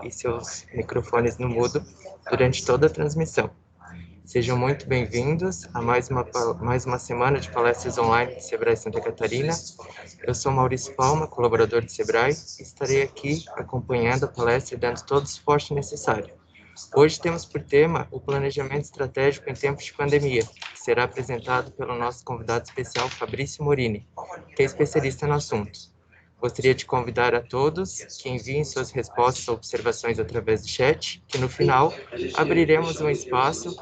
e seus microfones no mudo durante toda a transmissão. Sejam muito bem-vindos a mais uma semana de palestras online de Sebrae Santa Catarina. Eu sou Maurício Palma, colaborador de Sebrae, e estarei aqui acompanhando a palestra e dando todo o suporte necessário. Hoje temos por tema o planejamento estratégico em tempos de pandemia, que será apresentado pelo nosso convidado especial, Fabrício Morini, que é especialista no assunto. Gostaria de convidar a todos que enviem suas respostas ou observações através do chat, que no final abriremos um espaço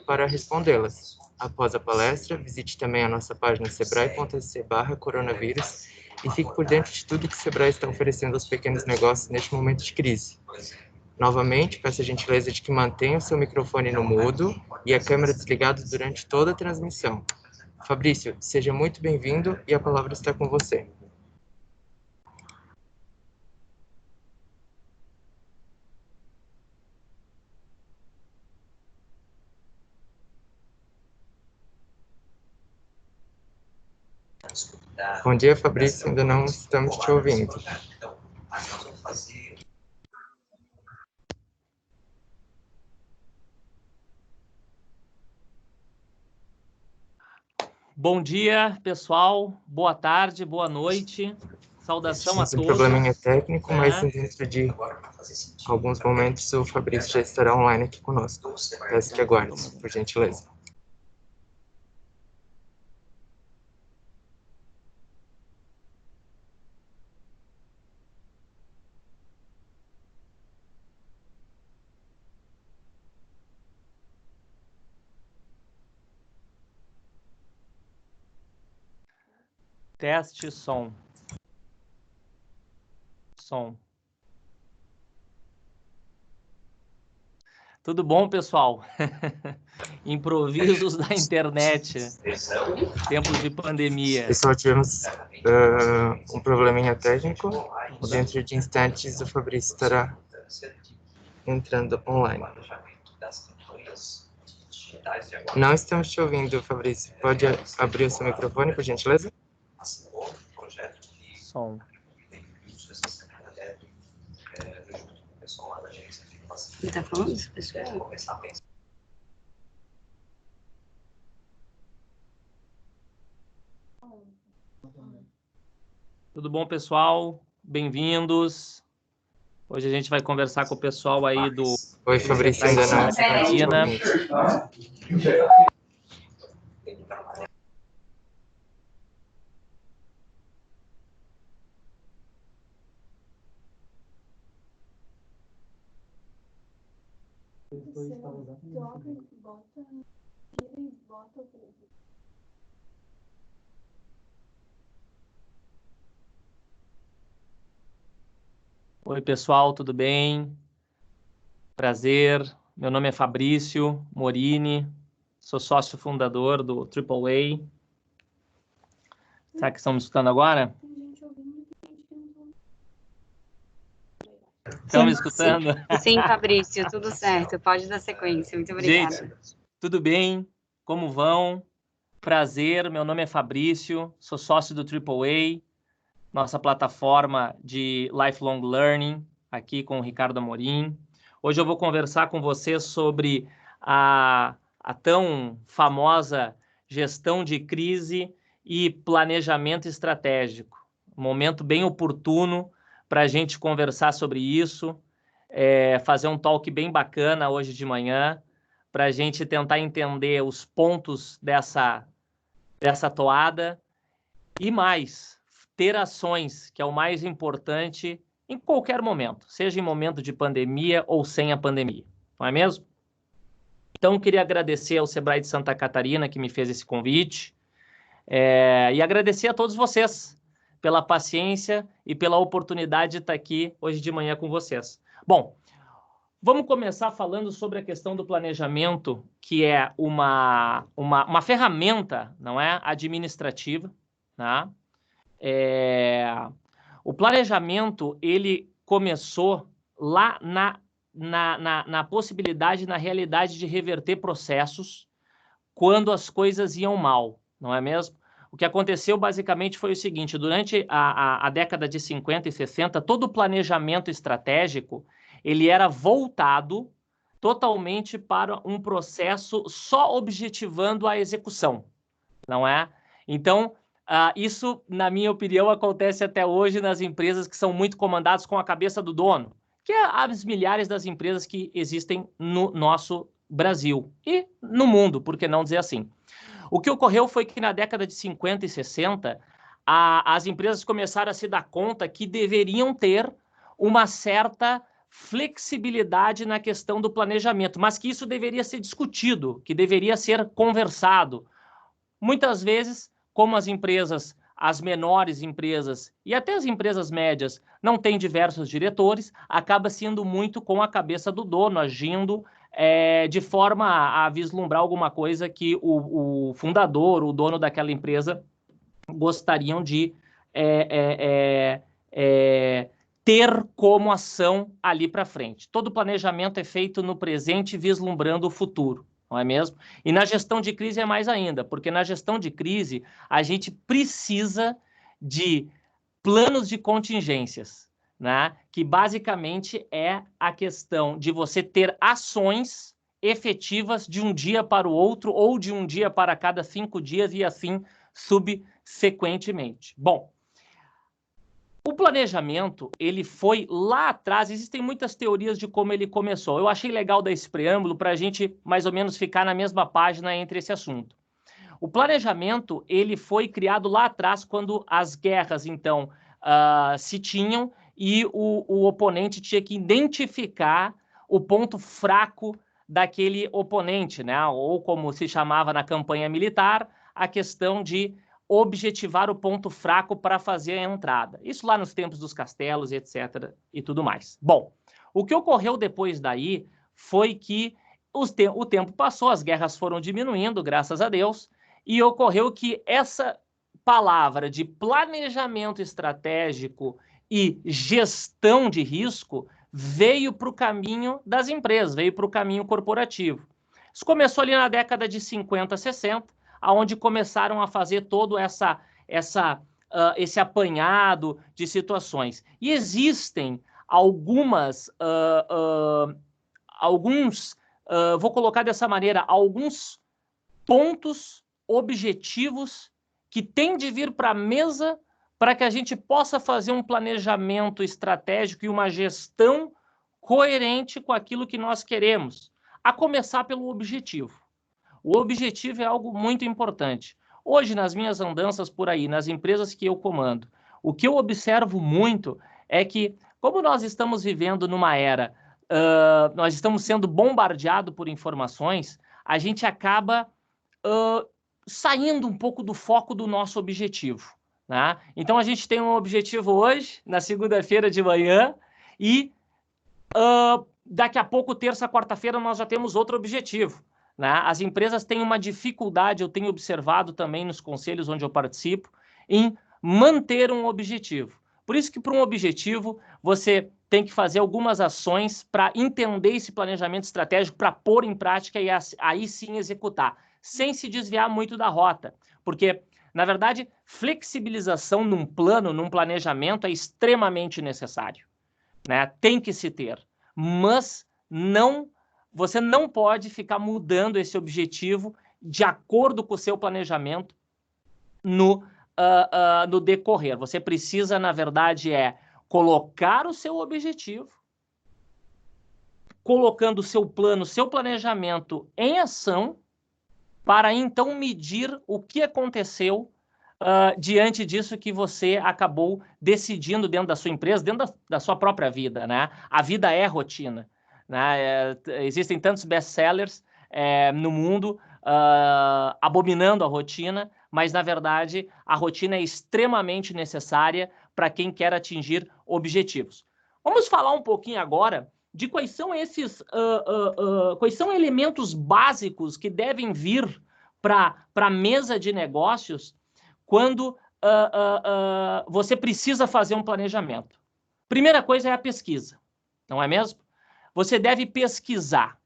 para respondê-las. Após a palestra, visite também a nossa página sebrae.sc/coronavírus e fique por dentro de tudo que o Sebrae está oferecendo aos pequenos negócios neste momento de crise. Novamente, peço a gentileza de que mantenha o seu microfone no mudo e a câmera desligada durante toda a transmissão. Fabrício, seja muito bem-vindo e a palavra está com você. Bom dia, Fabrício, ainda não estamos te ouvindo. Bom dia, pessoal. Boa tarde, boa noite. Saudação a todos. Um probleminha técnico, mas dentro de alguns momentos o Fabrício já estará online aqui conosco. Peço que aguarde, por gentileza. Teste som. Som. Tudo bom, pessoal? Improvisos da internet. Tempos de pandemia. Pessoal, tivemos um probleminha técnico. Dentro de instantes, o Fabrício estará entrando online. Não estamos te ouvindo, Fabrício. Pode abrir o seu microfone, por gentileza? Som. Ele está falando, pessoal? Tudo bom, pessoal? Bem-vindos. Hoje a gente vai conversar com o pessoal aí do... Oi, Fabrício, ainda não. Catarina. Oi, pessoal, tudo bem? Prazer, meu nome é Fabrício Morini, sou sócio fundador do AAA. Será que estão me escutando agora? Estão me escutando? Sim, Fabrício, tudo certo, pode dar sequência, muito obrigada. Gente, tudo bem? Como vão? Prazer, meu nome é Fabrício, sou sócio do AAA, nossa plataforma de Lifelong Learning, aqui com o Ricardo Amorim. Hoje eu vou conversar com vocês sobre a tão famosa gestão de crise e planejamento estratégico. Um momento bem oportuno para a gente conversar sobre isso, fazer um talk bem bacana hoje de manhã, para a gente tentar entender os pontos dessa toada e mais, ter ações, que é o mais importante em qualquer momento, seja em momento de pandemia ou sem a pandemia, não é mesmo? Então, eu queria agradecer ao Sebrae de Santa Catarina, que me fez esse convite, e agradecer a todos vocês pela paciência e pela oportunidade de estar aqui hoje de manhã com vocês. Bom, vamos começar falando sobre a questão do planejamento, que é uma ferramenta, não é, administrativa, tá? O planejamento, ele começou lá na possibilidade, na realidade de reverter processos quando as coisas iam mal, não é mesmo? O que aconteceu basicamente foi o seguinte: durante a década de 50 e 60, todo o planejamento estratégico ele era voltado totalmente para um processo só objetivando a execução, não é? Então, isso, na minha opinião, acontece até hoje nas empresas que são muito comandadas com a cabeça do dono, que é as milhares das empresas que existem no nosso Brasil e no mundo, por que não dizer assim? O que ocorreu foi que na década de 50 e 60, as empresas começaram a se dar conta que deveriam ter uma certa flexibilidade na questão do planejamento, mas que isso deveria ser discutido, que deveria ser conversado. Muitas vezes, como as empresas, as menores empresas e até as empresas médias não têm diversos diretores, acaba sendo muito com a cabeça do dono, agindo de forma a vislumbrar alguma coisa que o fundador, o dono daquela empresa, gostariam de ter como ação ali para frente. Todo planejamento é feito no presente, vislumbrando o futuro, não é mesmo? E na gestão de crise é mais ainda, porque na gestão de crise a gente precisa de planos de contingências, né? Que basicamente é a questão de você ter ações efetivas de um dia para o outro ou de um dia para cada 5 dias e assim subsequentemente. Bom, o planejamento, ele foi lá atrás, existem muitas teorias de como ele começou. Eu achei legal dar esse preâmbulo para a gente mais ou menos ficar na mesma página entre esse assunto. O planejamento, ele foi criado lá atrás quando as guerras, então, se tinham e o oponente tinha que identificar o ponto fraco daquele oponente, né? Ou como se chamava na campanha militar, a questão de objetivar o ponto fraco para fazer a entrada. Isso lá nos tempos dos castelos, etc. e tudo mais. Bom, o que ocorreu depois daí foi que o tempo passou, as guerras foram diminuindo, graças a Deus, e ocorreu que essa palavra de planejamento estratégico e gestão de risco veio para o caminho das empresas, veio para o caminho corporativo. Isso começou ali na década de 50, 60, onde começaram a fazer todo esse apanhado de situações. E existem vou colocar dessa maneira, alguns pontos objetivos que têm de vir para a mesa para que a gente possa fazer um planejamento estratégico e uma gestão coerente com aquilo que nós queremos, a começar pelo objetivo. O objetivo é algo muito importante. Hoje, nas minhas andanças por aí, nas empresas que eu comando, o que eu observo muito é que, como nós estamos vivendo numa era, nós estamos sendo bombardeados por informações, a gente acaba saindo um pouco do foco do nosso objetivo, né? Então, a gente tem um objetivo hoje, na segunda-feira de manhã, e daqui a pouco, terça, quarta-feira, nós já temos outro objetivo, né? As empresas têm uma dificuldade, eu tenho observado também nos conselhos onde eu participo, em manter um objetivo. Por isso que, para um objetivo, você tem que fazer algumas ações para entender esse planejamento estratégico, para pôr em prática e aí sim executar, sem se desviar muito da rota. Porque, na verdade, flexibilização num plano, num planejamento é extremamente necessário, né? Tem que se ter. Mas você não pode ficar mudando esse objetivo de acordo com o seu planejamento no decorrer. Você precisa, na verdade, colocar o seu objetivo, colocando o seu plano, o seu planejamento em ação, para então medir o que aconteceu diante disso que você acabou decidindo dentro da sua empresa, dentro da sua própria vida, né? A vida é rotina, né? Existem tantos best-sellers no mundo abominando a rotina, mas, na verdade, a rotina é extremamente necessária para quem quer atingir objetivos. Vamos falar um pouquinho agora de quais são quais são elementos básicos que devem vir para a mesa de negócios quando você precisa fazer um planejamento. Primeira coisa é a pesquisa, não é mesmo? Você deve pesquisar.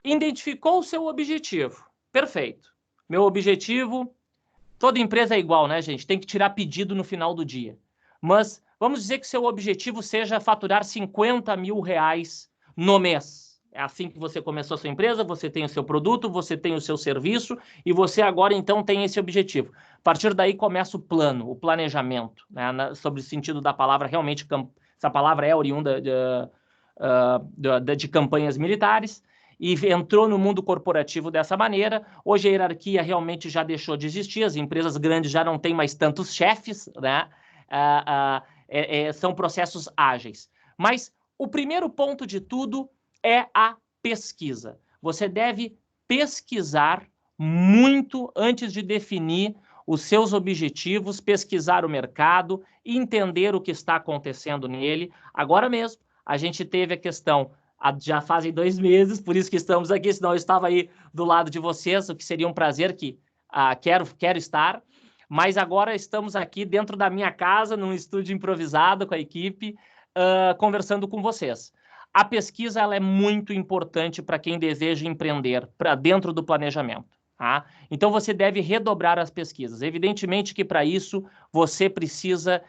Identificou o seu objetivo. Perfeito. Meu objetivo Toda empresa é igual, né, gente? Tem que tirar pedido no final do dia. Mas vamos dizer que seu objetivo seja faturar 50 mil reais no mês. É assim que você começou a sua empresa, você tem o seu produto, você tem o seu serviço e você agora, então, tem esse objetivo. A partir daí começa o plano, o planejamento, né? Sobre o sentido da palavra, realmente, essa palavra é oriunda de campanhas militares e entrou no mundo corporativo dessa maneira. Hoje a hierarquia realmente já deixou de existir, as empresas grandes já não têm mais tantos chefes, né? São processos ágeis. Mas o primeiro ponto de tudo é a pesquisa. Você deve pesquisar muito antes de definir os seus objetivos, pesquisar o mercado, entender o que está acontecendo nele. Agora mesmo, a gente teve a questão, já fazem 2 meses, por isso que estamos aqui, senão eu estava aí do lado de vocês, o que seria um prazer que quero estar. Mas agora estamos aqui dentro da minha casa, num estúdio improvisado com a equipe, conversando com vocês. A pesquisa ela é muito importante para quem deseja empreender, para dentro do planejamento. Tá? Então, você deve redobrar as pesquisas. Evidentemente que para isso você precisa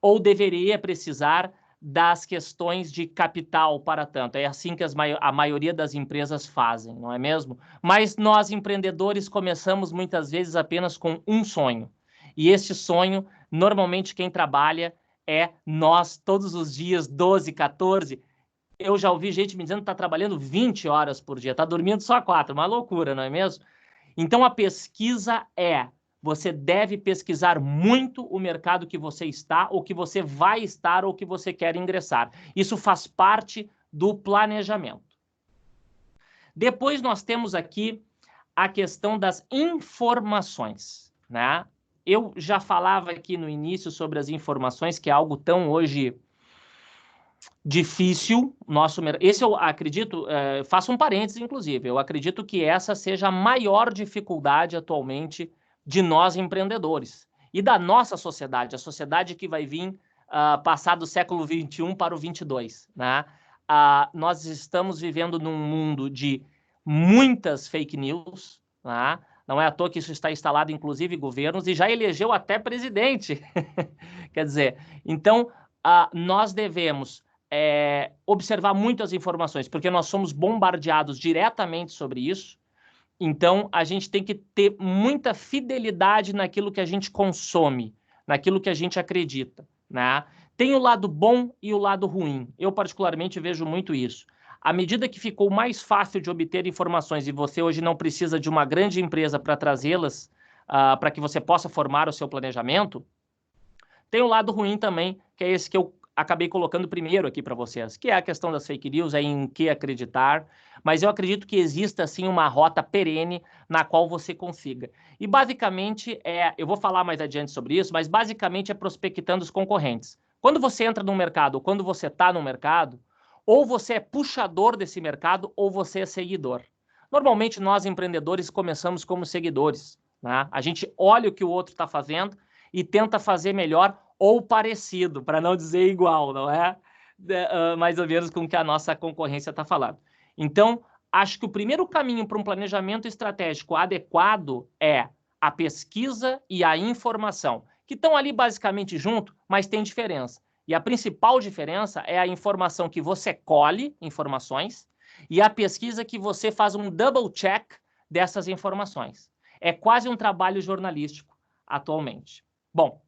ou deveria precisar das questões de capital para tanto. É assim que a maioria das empresas fazem, não é mesmo? Mas nós, empreendedores, começamos muitas vezes apenas com um sonho. E este sonho, normalmente quem trabalha é nós, todos os dias, 12, 14. Eu já ouvi gente me dizendo que está trabalhando 20 horas por dia, está dormindo só 4, uma loucura, não é mesmo? Então, a pesquisa você deve pesquisar muito o mercado que você está, ou que você vai estar, ou que você quer ingressar. Isso faz parte do planejamento. Depois nós temos aqui a questão das informações, né? Eu já falava aqui no início sobre as informações, que é algo tão hoje difícil. Esse eu acredito, faço um parênteses, inclusive, eu acredito que essa seja a maior dificuldade atualmente de nós empreendedores e da nossa sociedade, a sociedade que vai vir passar do século XXI para o 22, né? Nós estamos vivendo num mundo de muitas fake news, né? Não é à toa que isso está instalado, inclusive, em governos, e já elegeu até presidente. Quer dizer, então, nós devemos observar muito as informações, porque nós somos bombardeados diretamente sobre isso. Então, a gente tem que ter muita fidelidade naquilo que a gente consome, naquilo que a gente acredita, né? Tem o lado bom e o lado ruim. Eu, particularmente, vejo muito isso. À medida que ficou mais fácil de obter informações e você hoje não precisa de uma grande empresa para trazê-las, para que você possa formar o seu planejamento, tem o lado ruim também, que é esse que eu acabei colocando primeiro aqui para vocês, que é a questão das fake news, é em que acreditar, mas eu acredito que exista, sim, uma rota perene na qual você consiga. E, basicamente, eu vou falar mais adiante sobre isso, mas, basicamente, é prospectando os concorrentes. Quando você entra no mercado, ou quando você está no mercado, ou você é puxador desse mercado, ou você é seguidor. Normalmente, nós, empreendedores, começamos como seguidores, né? A gente olha o que o outro está fazendo e tenta fazer melhor ou parecido, para não dizer igual, não é? Mais ou menos com o que a nossa concorrência está falando. Então, acho que o primeiro caminho para um planejamento estratégico adequado é a pesquisa e a informação, que estão ali basicamente junto, mas tem diferença. E a principal diferença é a informação que você colhe informações e a pesquisa que você faz um double check dessas informações. É quase um trabalho jornalístico atualmente. Bom,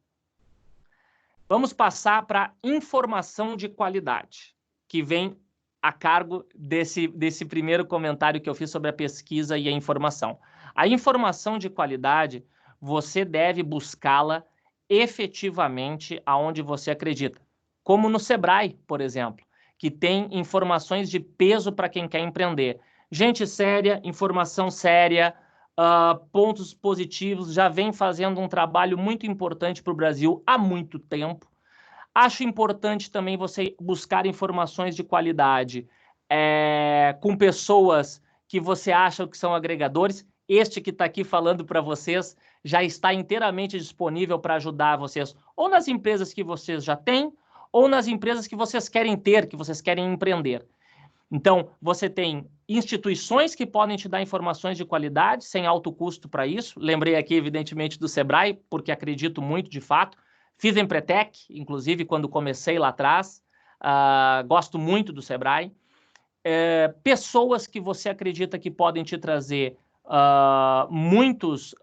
vamos passar para informação de qualidade, que vem a cargo desse primeiro comentário que eu fiz sobre a pesquisa e a informação. A informação de qualidade, você deve buscá-la efetivamente aonde você acredita. Como no Sebrae, por exemplo, que tem informações de peso para quem quer empreender. Gente séria, informação séria, pontos positivos, já vem fazendo um trabalho muito importante para o Brasil há muito tempo. Acho importante também você buscar informações de qualidade com pessoas que você acha que são agregadores. Este que está aqui falando para vocês já está inteiramente disponível para ajudar vocês, ou nas empresas que vocês já têm, ou nas empresas que vocês querem ter, que vocês querem empreender. Então, você tem instituições que podem te dar informações de qualidade, sem alto custo para isso. Lembrei aqui, evidentemente, do Sebrae, porque acredito muito, de fato. Fiz Empretec, inclusive, quando comecei lá atrás. Gosto muito do Sebrae. Pessoas que você acredita que podem te trazer muitos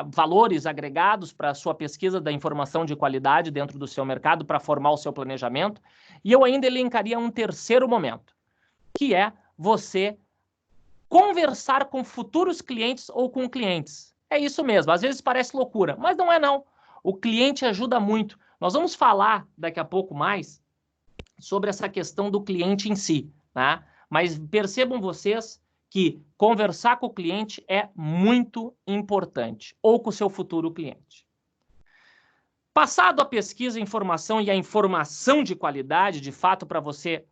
valores agregados para a sua pesquisa da informação de qualidade dentro do seu mercado para formar o seu planejamento. E eu ainda elencaria um terceiro momento, que é você conversar com futuros clientes ou com clientes. É isso mesmo, às vezes parece loucura, mas não é não. O cliente ajuda muito. Nós vamos falar daqui a pouco mais sobre essa questão do cliente em si, tá? Mas percebam vocês que conversar com o cliente é muito importante, ou com o seu futuro cliente. Passado a pesquisa, a informação e a informação de qualidade, de fato, para você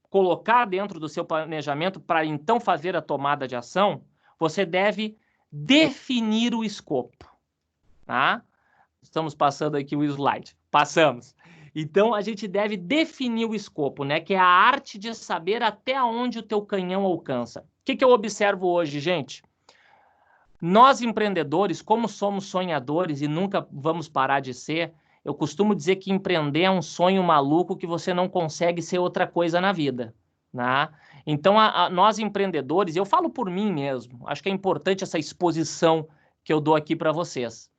colocar dentro do seu planejamento para então fazer a tomada de ação, você deve definir o escopo, tá? Estamos passando aqui o slide. Passamos. Então, a gente deve definir o escopo, né? Que é a arte de saber até onde o teu canhão alcança. O que eu observo hoje, gente? Nós, empreendedores, como somos sonhadores e nunca vamos parar de ser, eu costumo dizer que empreender é um sonho maluco que você não consegue ser outra coisa na vida, né? Então, nós empreendedores, eu falo por mim mesmo, acho que é importante essa exposição que eu dou aqui para vocês.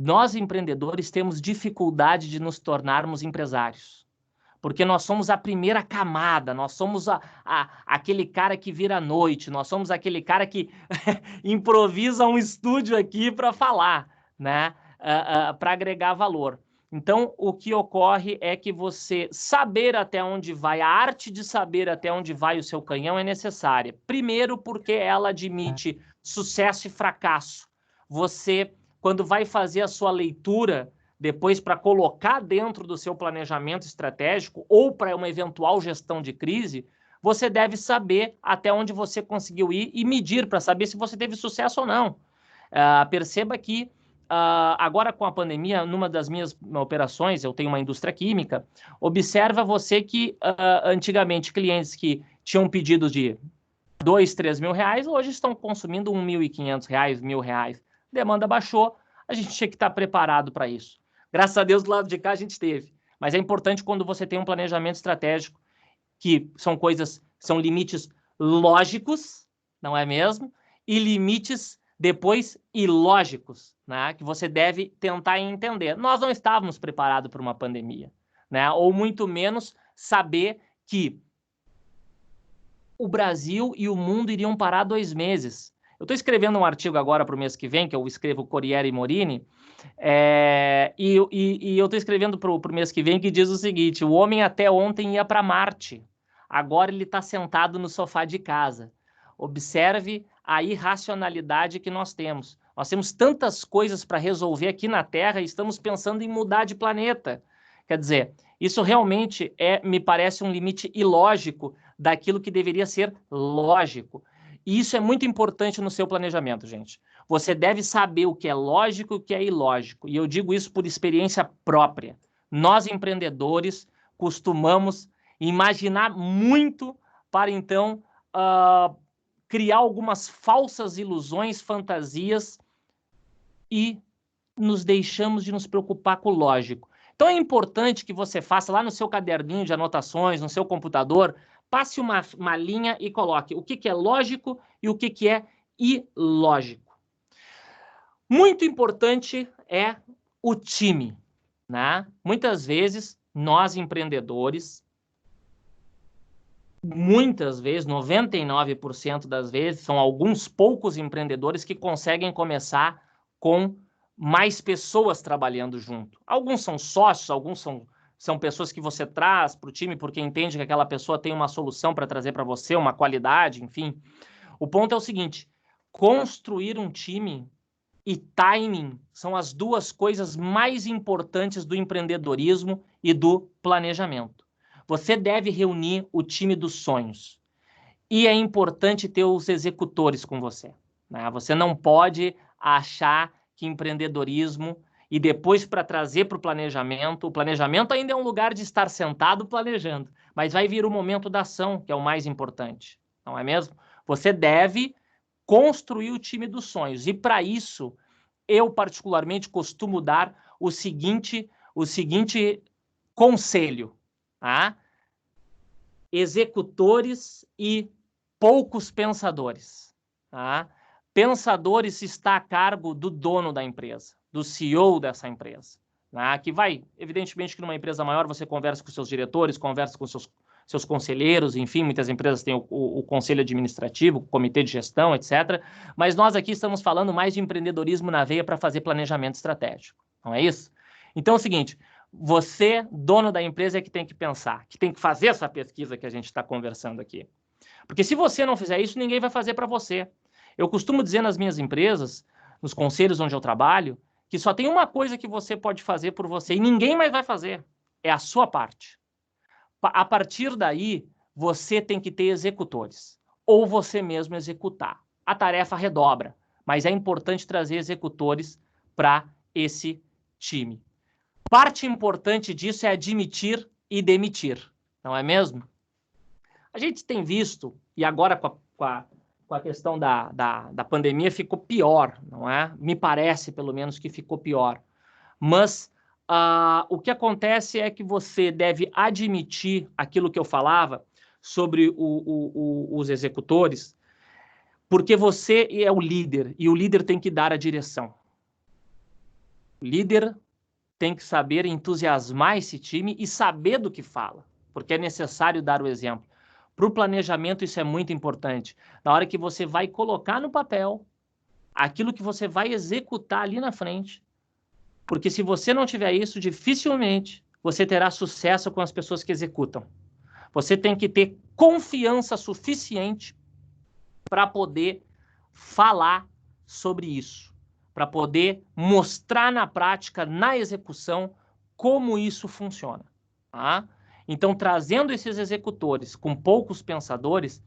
Nós, empreendedores, temos dificuldade de nos tornarmos empresários, porque nós somos a primeira camada, nós somos aquele cara que vira à noite, nós somos aquele cara que improvisa um estúdio aqui para falar, né? Para agregar valor. Então, o que ocorre é que você saber até onde vai, a arte de saber até onde vai o seu canhão é necessária. Primeiro, porque ela admite sucesso e fracasso. Você, quando vai fazer a sua leitura, depois para colocar dentro do seu planejamento estratégico ou para uma eventual gestão de crise, você deve saber até onde você conseguiu ir e medir para saber se você teve sucesso ou não. Perceba que agora com a pandemia, numa das minhas operações, eu tenho uma indústria química, observa você que antigamente clientes que tinham pedidos de 2, 3 mil reais, hoje estão consumindo R$1.500, R$1.000. Demanda baixou, a gente tinha que estar preparado para isso. Graças a Deus, do lado de cá a gente teve. Mas é importante quando você tem um planejamento estratégico, que são limites lógicos, não é mesmo? E limites depois ilógicos, né? Que você deve tentar entender. Nós não estávamos preparados para uma pandemia, né? Ou muito menos saber que o Brasil e o mundo iriam parar 2 meses. Eu estou escrevendo um artigo agora para o mês que vem, que eu escrevo Corriere e Morini, e eu estou escrevendo para o mês que vem, que diz o seguinte: o homem até ontem ia para Marte, agora ele está sentado no sofá de casa. Observe a irracionalidade que nós temos. Nós temos tantas coisas para resolver aqui na Terra e estamos pensando em mudar de planeta. Quer dizer, isso realmente me parece um limite ilógico daquilo que deveria ser lógico. E isso é muito importante no seu planejamento, gente. Você deve saber o que é lógico e o que é ilógico. E eu digo isso por experiência própria. Nós, empreendedores, costumamos imaginar muito para, então, criar algumas falsas ilusões, fantasias, e nos deixamos de nos preocupar com o lógico. Então é importante que você faça lá no seu caderninho de anotações, no seu computador, passe uma linha e coloque o que é lógico e o que é ilógico. Muito importante é o time, né? Muitas vezes, nós empreendedores, muitas vezes, 99% das vezes, são alguns poucos empreendedores que conseguem começar com mais pessoas trabalhando junto. Alguns são sócios, alguns são pessoas que você traz para o time porque entende que aquela pessoa tem uma solução para trazer para você, uma qualidade, enfim. O ponto é o seguinte: construir um time e timing são as duas coisas mais importantes do empreendedorismo e do planejamento. Você deve reunir o time dos sonhos. E é importante ter os executores com você, né? Você não pode achar que empreendedorismo e depois para trazer para o planejamento ainda é um lugar de estar sentado planejando, mas vai vir o momento da ação, que é o mais importante, não é mesmo? Você deve construir o time dos sonhos, e para isso, eu particularmente costumo dar o seguinte conselho, tá? Executores e poucos pensadores, tá? Pensadores está a cargo do dono da empresa, do CEO dessa empresa, tá? Que vai, evidentemente que numa empresa maior você conversa com seus diretores, conversa com seus conselheiros, enfim, muitas empresas têm o conselho administrativo, o comitê de gestão, etc. Mas nós aqui estamos falando mais de empreendedorismo na veia para fazer planejamento estratégico, não é isso? Então é o seguinte, você, dono da empresa, é que tem que pensar, que tem que fazer essa pesquisa que a gente está conversando aqui. Porque se você não fizer isso, ninguém vai fazer para você. Eu costumo dizer nas minhas empresas, nos conselhos onde eu trabalho, que só tem uma coisa que você pode fazer por você e ninguém mais vai fazer. É a sua parte. A partir daí, você tem que ter executores. Ou você mesmo executar. A tarefa redobra, mas é importante trazer executores para esse time. Parte importante disso é admitir e demitir, não é mesmo? A gente tem visto, e agora com a questão da pandemia ficou pior, não é? Me parece, pelo menos, que ficou pior. Mas o que acontece é que você deve admitir aquilo que eu falava sobre os executores, porque você é o líder, e o líder tem que dar a direção. O líder tem que saber entusiasmar esse time e saber do que fala, porque é necessário dar o exemplo. Para o planejamento, isso é muito importante. Na hora que você vai colocar no papel aquilo que você vai executar ali na frente, porque se você não tiver isso, dificilmente você terá sucesso com as pessoas que executam. Você tem que ter confiança suficiente para poder falar sobre isso, para poder mostrar na prática, na execução, como isso funciona. Tá? Então, trazendo esses executores com poucos pensadores,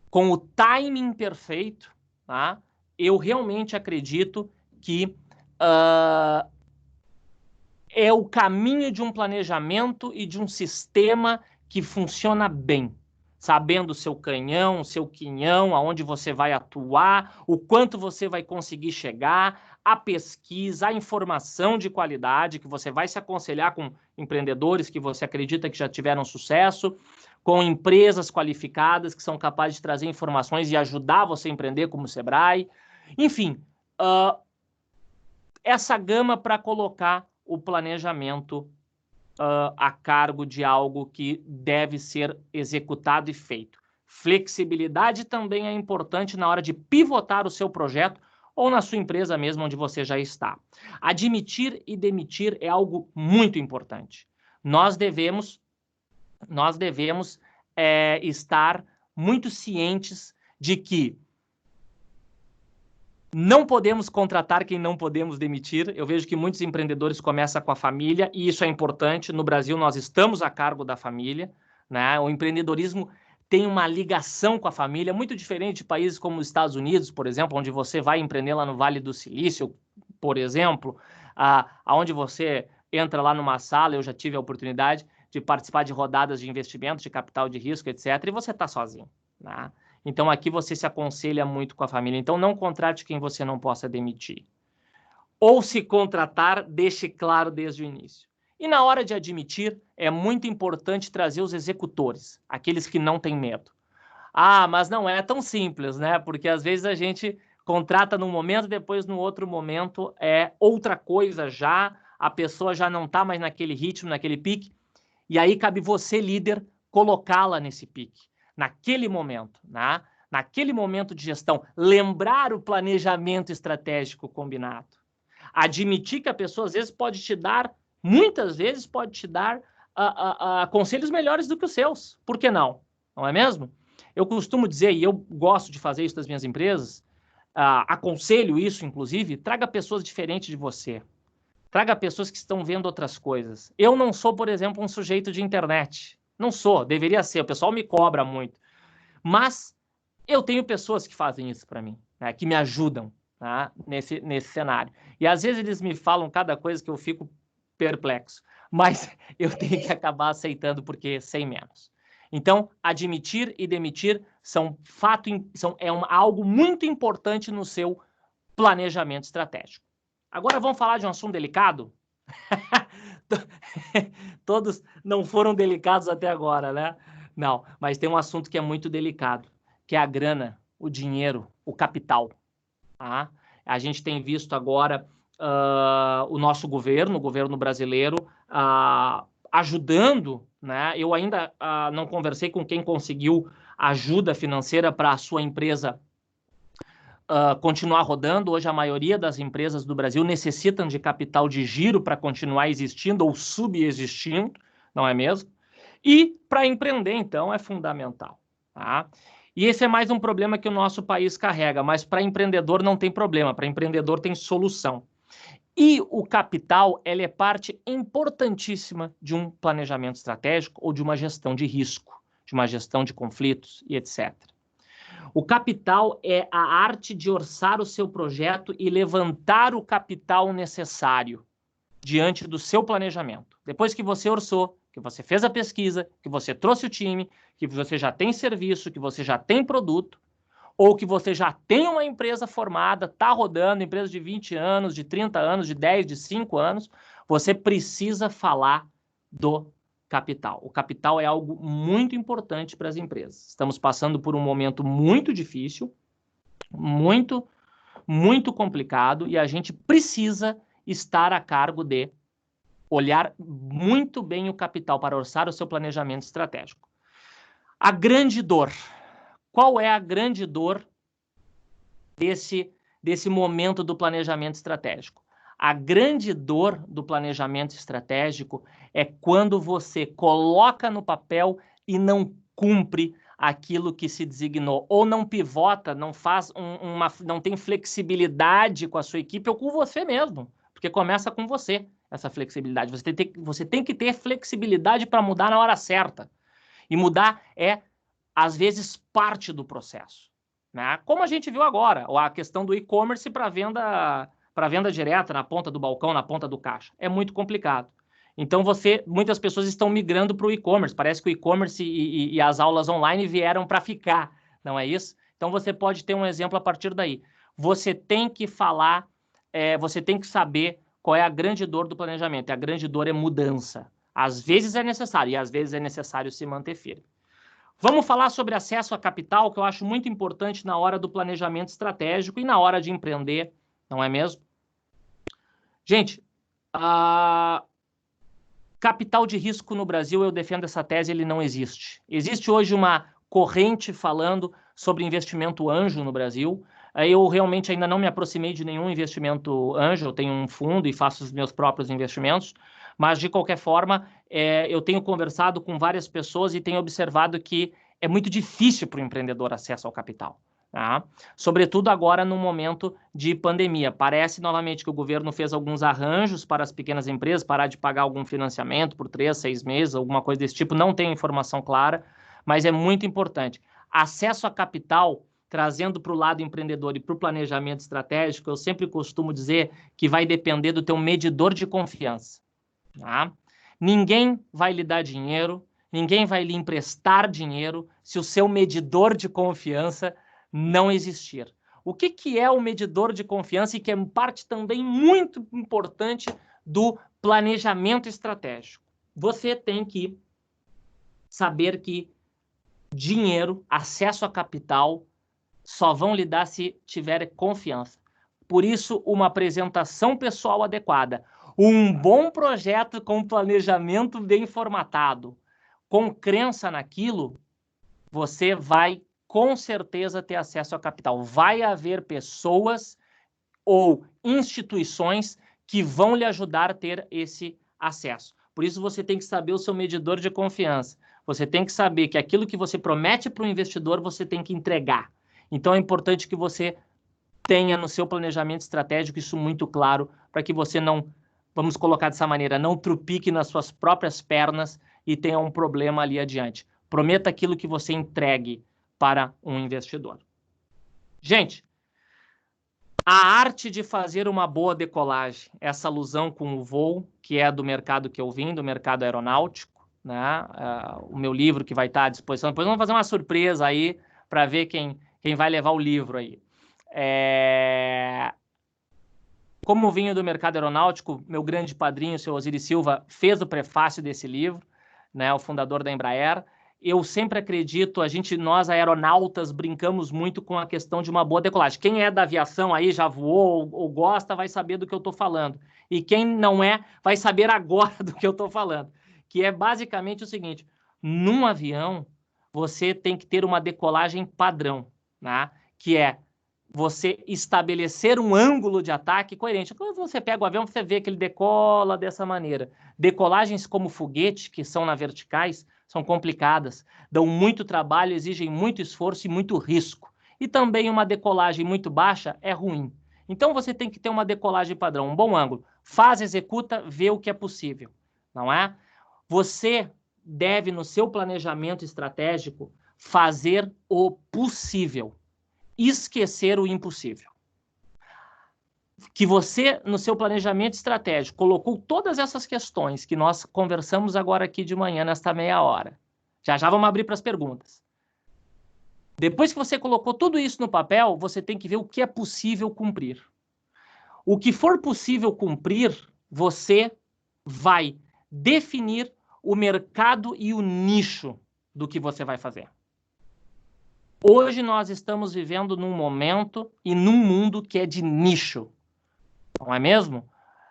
com o timing perfeito, tá? Eu realmente acredito que é o caminho de um planejamento e de um sistema que funciona bem, sabendo o seu canhão, o seu quinhão, aonde você vai atuar, o quanto você vai conseguir chegar, a pesquisa, a informação de qualidade, que você vai se aconselhar com empreendedores que você acredita que já tiveram sucesso, com empresas qualificadas que são capazes de trazer informações e ajudar você a empreender, como o Sebrae. Enfim, essa gama para colocar o planejamento a cargo de algo que deve ser executado e feito. Flexibilidade também é importante na hora de pivotar o seu projeto ou na sua empresa mesmo onde você já está. Admitir e demitir é algo muito importante. Nós devemos estar muito cientes de que não podemos contratar quem não podemos demitir. Eu vejo que muitos empreendedores começam com a família e isso é importante. No Brasil, nós estamos a cargo da família, né? O empreendedorismo tem uma ligação com a família, muito diferente de países como os Estados Unidos, por exemplo, onde você vai empreender lá no Vale do Silício, por exemplo, onde você entra lá numa sala, eu já tive a oportunidade de participar de rodadas de investimento, de capital de risco, etc., e você está sozinho, né? Então, aqui você se aconselha muito com a família. Então, não contrate quem você não possa demitir. Ou se contratar, deixe claro desde o início. E na hora de admitir, é muito importante trazer os executores, aqueles que não têm medo. Mas não é tão simples, né? Porque às vezes a gente contrata num momento, depois no outro momento é outra coisa já, a pessoa já não está mais naquele ritmo, naquele pique, e aí cabe você, líder, colocá-la nesse pique. Naquele momento, né? Naquele momento de gestão, lembrar o planejamento estratégico combinado. Admitir que a pessoa, às vezes, pode te dar, muitas vezes, pode te dar conselhos melhores do que os seus. Por que não? Não é mesmo? Eu costumo dizer, e eu gosto de fazer isso nas minhas empresas, aconselho isso, inclusive, traga pessoas diferentes de você. Traga pessoas que estão vendo outras coisas. Eu não sou, por exemplo, um sujeito de internet. Não sou, deveria ser, o pessoal me cobra muito. Mas eu tenho pessoas que fazem isso para mim, né, que me ajudam, tá, nesse cenário. E às vezes eles me falam cada coisa que eu fico perplexo, mas eu tenho que acabar aceitando porque sei menos. Então, admitir e demitir algo muito importante no seu planejamento estratégico. Agora vamos falar de um assunto delicado? Todos não foram delicados até agora, né? Não, mas tem um assunto que é muito delicado, que é a grana, o dinheiro, o capital. Tá? A gente tem visto agora o nosso governo, o governo brasileiro, ajudando, né? Eu ainda não conversei com quem conseguiu ajuda financeira para a sua empresa continuar rodando. Hoje a maioria das empresas do Brasil necessitam de capital de giro para continuar existindo ou subexistindo, não é mesmo? E para empreender, então, é fundamental. Tá? E esse é mais um problema que o nosso país carrega, mas para empreendedor não tem problema, para empreendedor tem solução. E o capital, ele é parte importantíssima de um planejamento estratégico ou de uma gestão de risco, de uma gestão de conflitos e etc. O capital é a arte de orçar o seu projeto e levantar o capital necessário diante do seu planejamento. Depois que você orçou, que você fez a pesquisa, que você trouxe o time, que você já tem serviço, que você já tem produto, ou que você já tem uma empresa formada, está rodando, empresa de 20 anos, de 30 anos, de 10, de 5 anos, você precisa falar do capital. O capital é algo muito importante para as empresas. Estamos passando por um momento muito difícil, muito, muito complicado, e a gente precisa estar a cargo de olhar muito bem o capital para orçar o seu planejamento estratégico. A grande dor. Qual é a grande dor desse momento do planejamento estratégico? A grande dor do planejamento estratégico é quando você coloca no papel e não cumpre aquilo que se designou, ou não pivota, não faz não tem flexibilidade com a sua equipe ou com você mesmo, porque começa com você essa flexibilidade. Você tem que ter flexibilidade para mudar na hora certa. E mudar é, às vezes, parte do processo. Né? Como a gente viu agora, a questão do e-commerce para venda direta, na ponta do balcão, na ponta do caixa. É muito complicado. Então, muitas pessoas estão migrando para o e-commerce. Parece que o e-commerce e as aulas online vieram para ficar, não é isso? Então, você pode ter um exemplo a partir daí. Você tem que falar, você tem que saber qual é a grande dor do planejamento. E a grande dor é mudança. Às vezes é necessário, e às vezes é necessário se manter firme. Vamos falar sobre acesso a capital, que eu acho muito importante na hora do planejamento estratégico e na hora de empreender, não é mesmo? Gente, capital de risco no Brasil, eu defendo essa tese, ele não existe. Existe hoje uma corrente falando sobre investimento anjo no Brasil. Eu realmente ainda não me aproximei de nenhum investimento anjo, eu tenho um fundo e faço os meus próprios investimentos, mas de qualquer forma, eu tenho conversado com várias pessoas e tenho observado que é muito difícil para o empreendedor acesso ao capital. Tá? Sobretudo agora no momento de pandemia. Parece novamente que o governo fez alguns arranjos para as pequenas empresas, parar de pagar algum financiamento por 3, 6 meses, alguma coisa desse tipo, não tenho informação clara, mas é muito importante. Acesso a capital, trazendo para o lado empreendedor e para o planejamento estratégico, eu sempre costumo dizer que vai depender do teu medidor de confiança. Tá? Ninguém vai lhe dar dinheiro, ninguém vai lhe emprestar dinheiro se o seu medidor de confiança não existir. O que é o medidor de confiança e que é parte também muito importante do planejamento estratégico? Você tem que saber que dinheiro, acesso a capital, só vão lhe dar se tiver confiança. Por isso, uma apresentação pessoal adequada, um bom projeto com planejamento bem formatado, com crença naquilo, você vai com certeza ter acesso a capital. Vai haver pessoas ou instituições que vão lhe ajudar a ter esse acesso. Por isso, você tem que saber o seu medidor de confiança. Você tem que saber que aquilo que você promete para o investidor, você tem que entregar. Então, é importante que você tenha no seu planejamento estratégico isso muito claro, para que você não, vamos colocar dessa maneira, não trupique nas suas próprias pernas e tenha um problema ali adiante. Prometa aquilo que você entregue para um investidor. Gente, a arte de fazer uma boa decolagem, essa alusão com o voo, que é do mercado que eu vim, do mercado aeronáutico, né? O meu livro que vai estar à disposição. Depois vamos fazer uma surpresa aí para ver quem vai levar o livro aí. Como vinho do mercado aeronáutico, meu grande padrinho, o seu Osiris Silva, fez o prefácio desse livro, né? O fundador da Embraer. Eu sempre acredito, nós aeronautas brincamos muito com a questão de uma boa decolagem. Quem é da aviação aí, já voou ou gosta, vai saber do que eu estou falando. E quem não é, vai saber agora do que eu estou falando. Que é basicamente o seguinte, num avião, você tem que ter uma decolagem padrão, né? Que é você estabelecer um ângulo de ataque coerente. Quando você pega o avião, você vê que ele decola dessa maneira. Decolagens como foguete, que são na verticais, são complicadas, dão muito trabalho, exigem muito esforço e muito risco. E também uma decolagem muito baixa é ruim. Então você tem que ter uma decolagem padrão, um bom ângulo. Faz, executa, vê o que é possível, não é? Você deve, no seu planejamento estratégico, fazer o possível. Esquecer o impossível. Que você, no seu planejamento estratégico, colocou todas essas questões que nós conversamos agora aqui de manhã, nesta meia hora. Já vamos abrir para as perguntas. Depois que você colocou tudo isso no papel, você tem que ver o que é possível cumprir. O que for possível cumprir, você vai definir o mercado e o nicho do que você vai fazer. Hoje nós estamos vivendo num momento e num mundo que é de nicho, não é mesmo?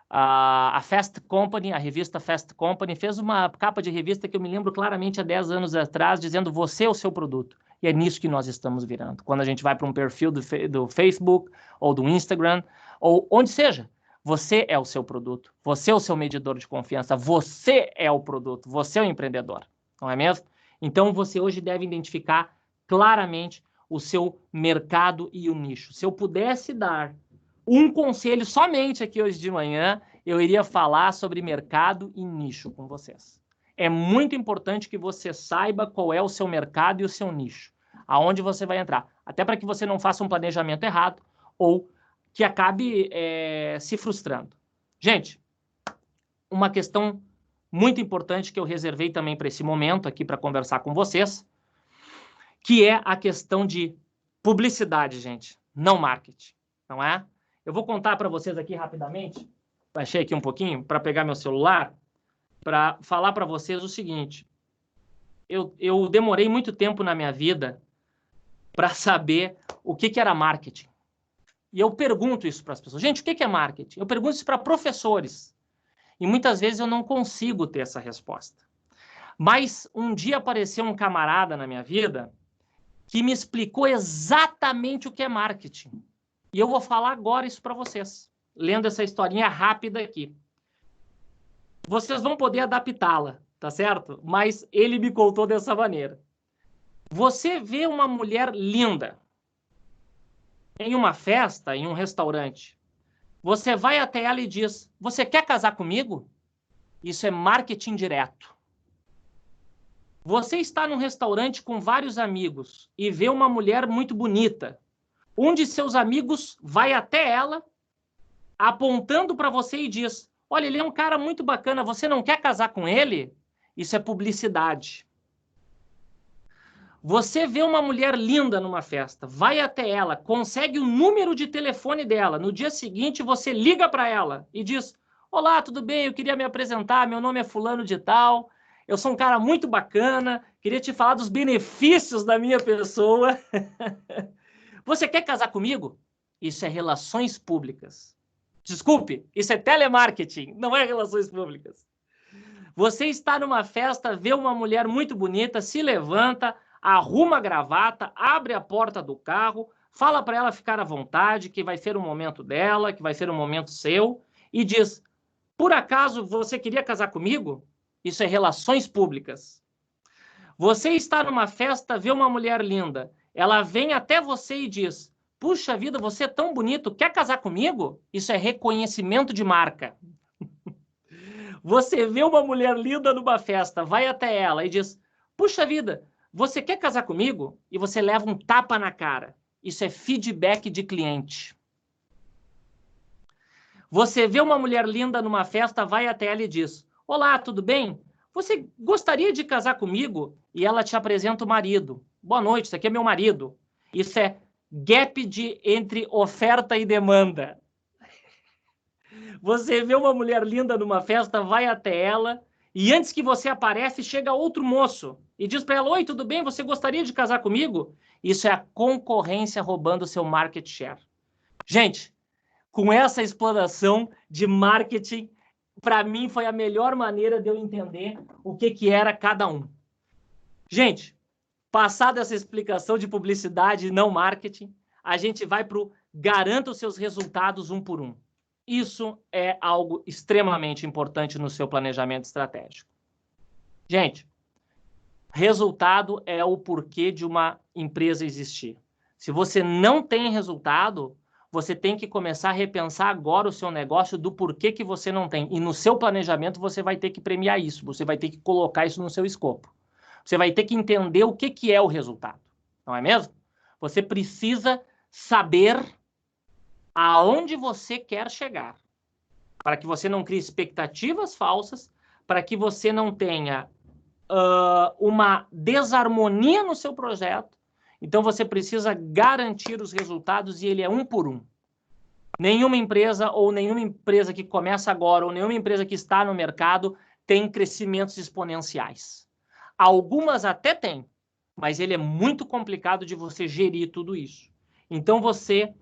A Fast Company, a revista Fast Company, fez uma capa de revista que eu me lembro claramente há 10 anos atrás, dizendo você é o seu produto. E é nisso que nós estamos virando. Quando a gente vai para um perfil do Facebook ou do Instagram, ou onde seja, você é o seu produto, você é o seu medidor de confiança, você é o produto, você é o empreendedor, não é mesmo? Então você hoje deve identificar claramente o seu mercado e o nicho. Se eu pudesse dar um conselho somente aqui hoje de manhã, eu iria falar sobre mercado e nicho com vocês. É muito importante que você saiba qual é o seu mercado e o seu nicho, aonde você vai entrar, até para que você não faça um planejamento errado ou que acabe se frustrando. Gente, uma questão muito importante que eu reservei também para esse momento aqui para conversar com vocês, que é a questão de publicidade, gente, não marketing, não é? Eu vou contar para vocês aqui rapidamente, baixei aqui um pouquinho para pegar meu celular, para falar para vocês o seguinte, eu demorei muito tempo na minha vida para saber o que era marketing. E eu pergunto isso para as pessoas. Gente, o que é marketing? Eu pergunto isso para professores. E muitas vezes eu não consigo ter essa resposta. Mas um dia apareceu um camarada na minha vida que me explicou exatamente o que é marketing. E eu vou falar agora isso para vocês, lendo essa historinha rápida aqui. Vocês vão poder adaptá-la, tá certo? Mas ele me contou dessa maneira. Você vê uma mulher linda em uma festa, em um restaurante. Você vai até ela e diz, você quer casar comigo? Isso é marketing direto. Você está num restaurante com vários amigos e vê uma mulher muito bonita. Um de seus amigos vai até ela, apontando para você e diz, olha, ele é um cara muito bacana, você não quer casar com ele? Isso é publicidade. Você vê uma mulher linda numa festa, vai até ela, consegue o número de telefone dela. No dia seguinte, você liga para ela e diz, olá, tudo bem? Eu queria me apresentar, meu nome é fulano de tal, eu sou um cara muito bacana, queria te falar dos benefícios da minha pessoa. Você quer casar comigo? Isso é relações públicas. Desculpe, isso é telemarketing, não é relações públicas. Você está numa festa, vê uma mulher muito bonita, se levanta, arruma a gravata, abre a porta do carro, fala para ela ficar à vontade, que vai ser um momento dela, que vai ser um momento seu, e diz, por acaso você queria casar comigo? Isso é relações públicas. Você está numa festa, vê uma mulher linda, ela vem até você e diz, puxa vida, você é tão bonito, quer casar comigo? Isso é reconhecimento de marca. Você vê uma mulher linda numa festa, vai até ela e diz, puxa vida, você quer casar comigo? E você leva um tapa na cara. Isso é feedback de cliente. Você vê uma mulher linda numa festa, vai até ela e diz, olá, tudo bem? você gostaria de casar comigo? E ela te apresenta o marido. Boa noite, esse aqui é meu marido. Isso é gap entre oferta e demanda. Você vê uma mulher linda numa festa, vai até ela, e antes que você aparece, chega outro moço e diz para ela: oi, tudo bem? Você gostaria de casar comigo? Isso é a concorrência roubando seu market share. Gente, com essa exploração de marketing, para mim foi a melhor maneira de eu entender o que era cada um. Gente, passada essa explicação de publicidade e não marketing, a gente vai para o garanta os seus resultados um por um. Isso é algo extremamente importante no seu planejamento estratégico. Gente, resultado é o porquê de uma empresa existir. Se você não tem resultado, você tem que começar a repensar agora o seu negócio do porquê que você não tem. E no seu planejamento você vai ter que premiar isso, você vai ter que colocar isso no seu escopo. Você vai ter que entender o que é o resultado, não é mesmo? Você precisa saber aonde você quer chegar, para que você não crie expectativas falsas, para que você não tenha uma desarmonia no seu projeto. Então, você precisa garantir os resultados e ele é um por um. Nenhuma empresa que começa agora ou nenhuma empresa que está no mercado tem crescimentos exponenciais. Algumas até têm, mas ele é muito complicado de você gerir tudo isso. Então, você,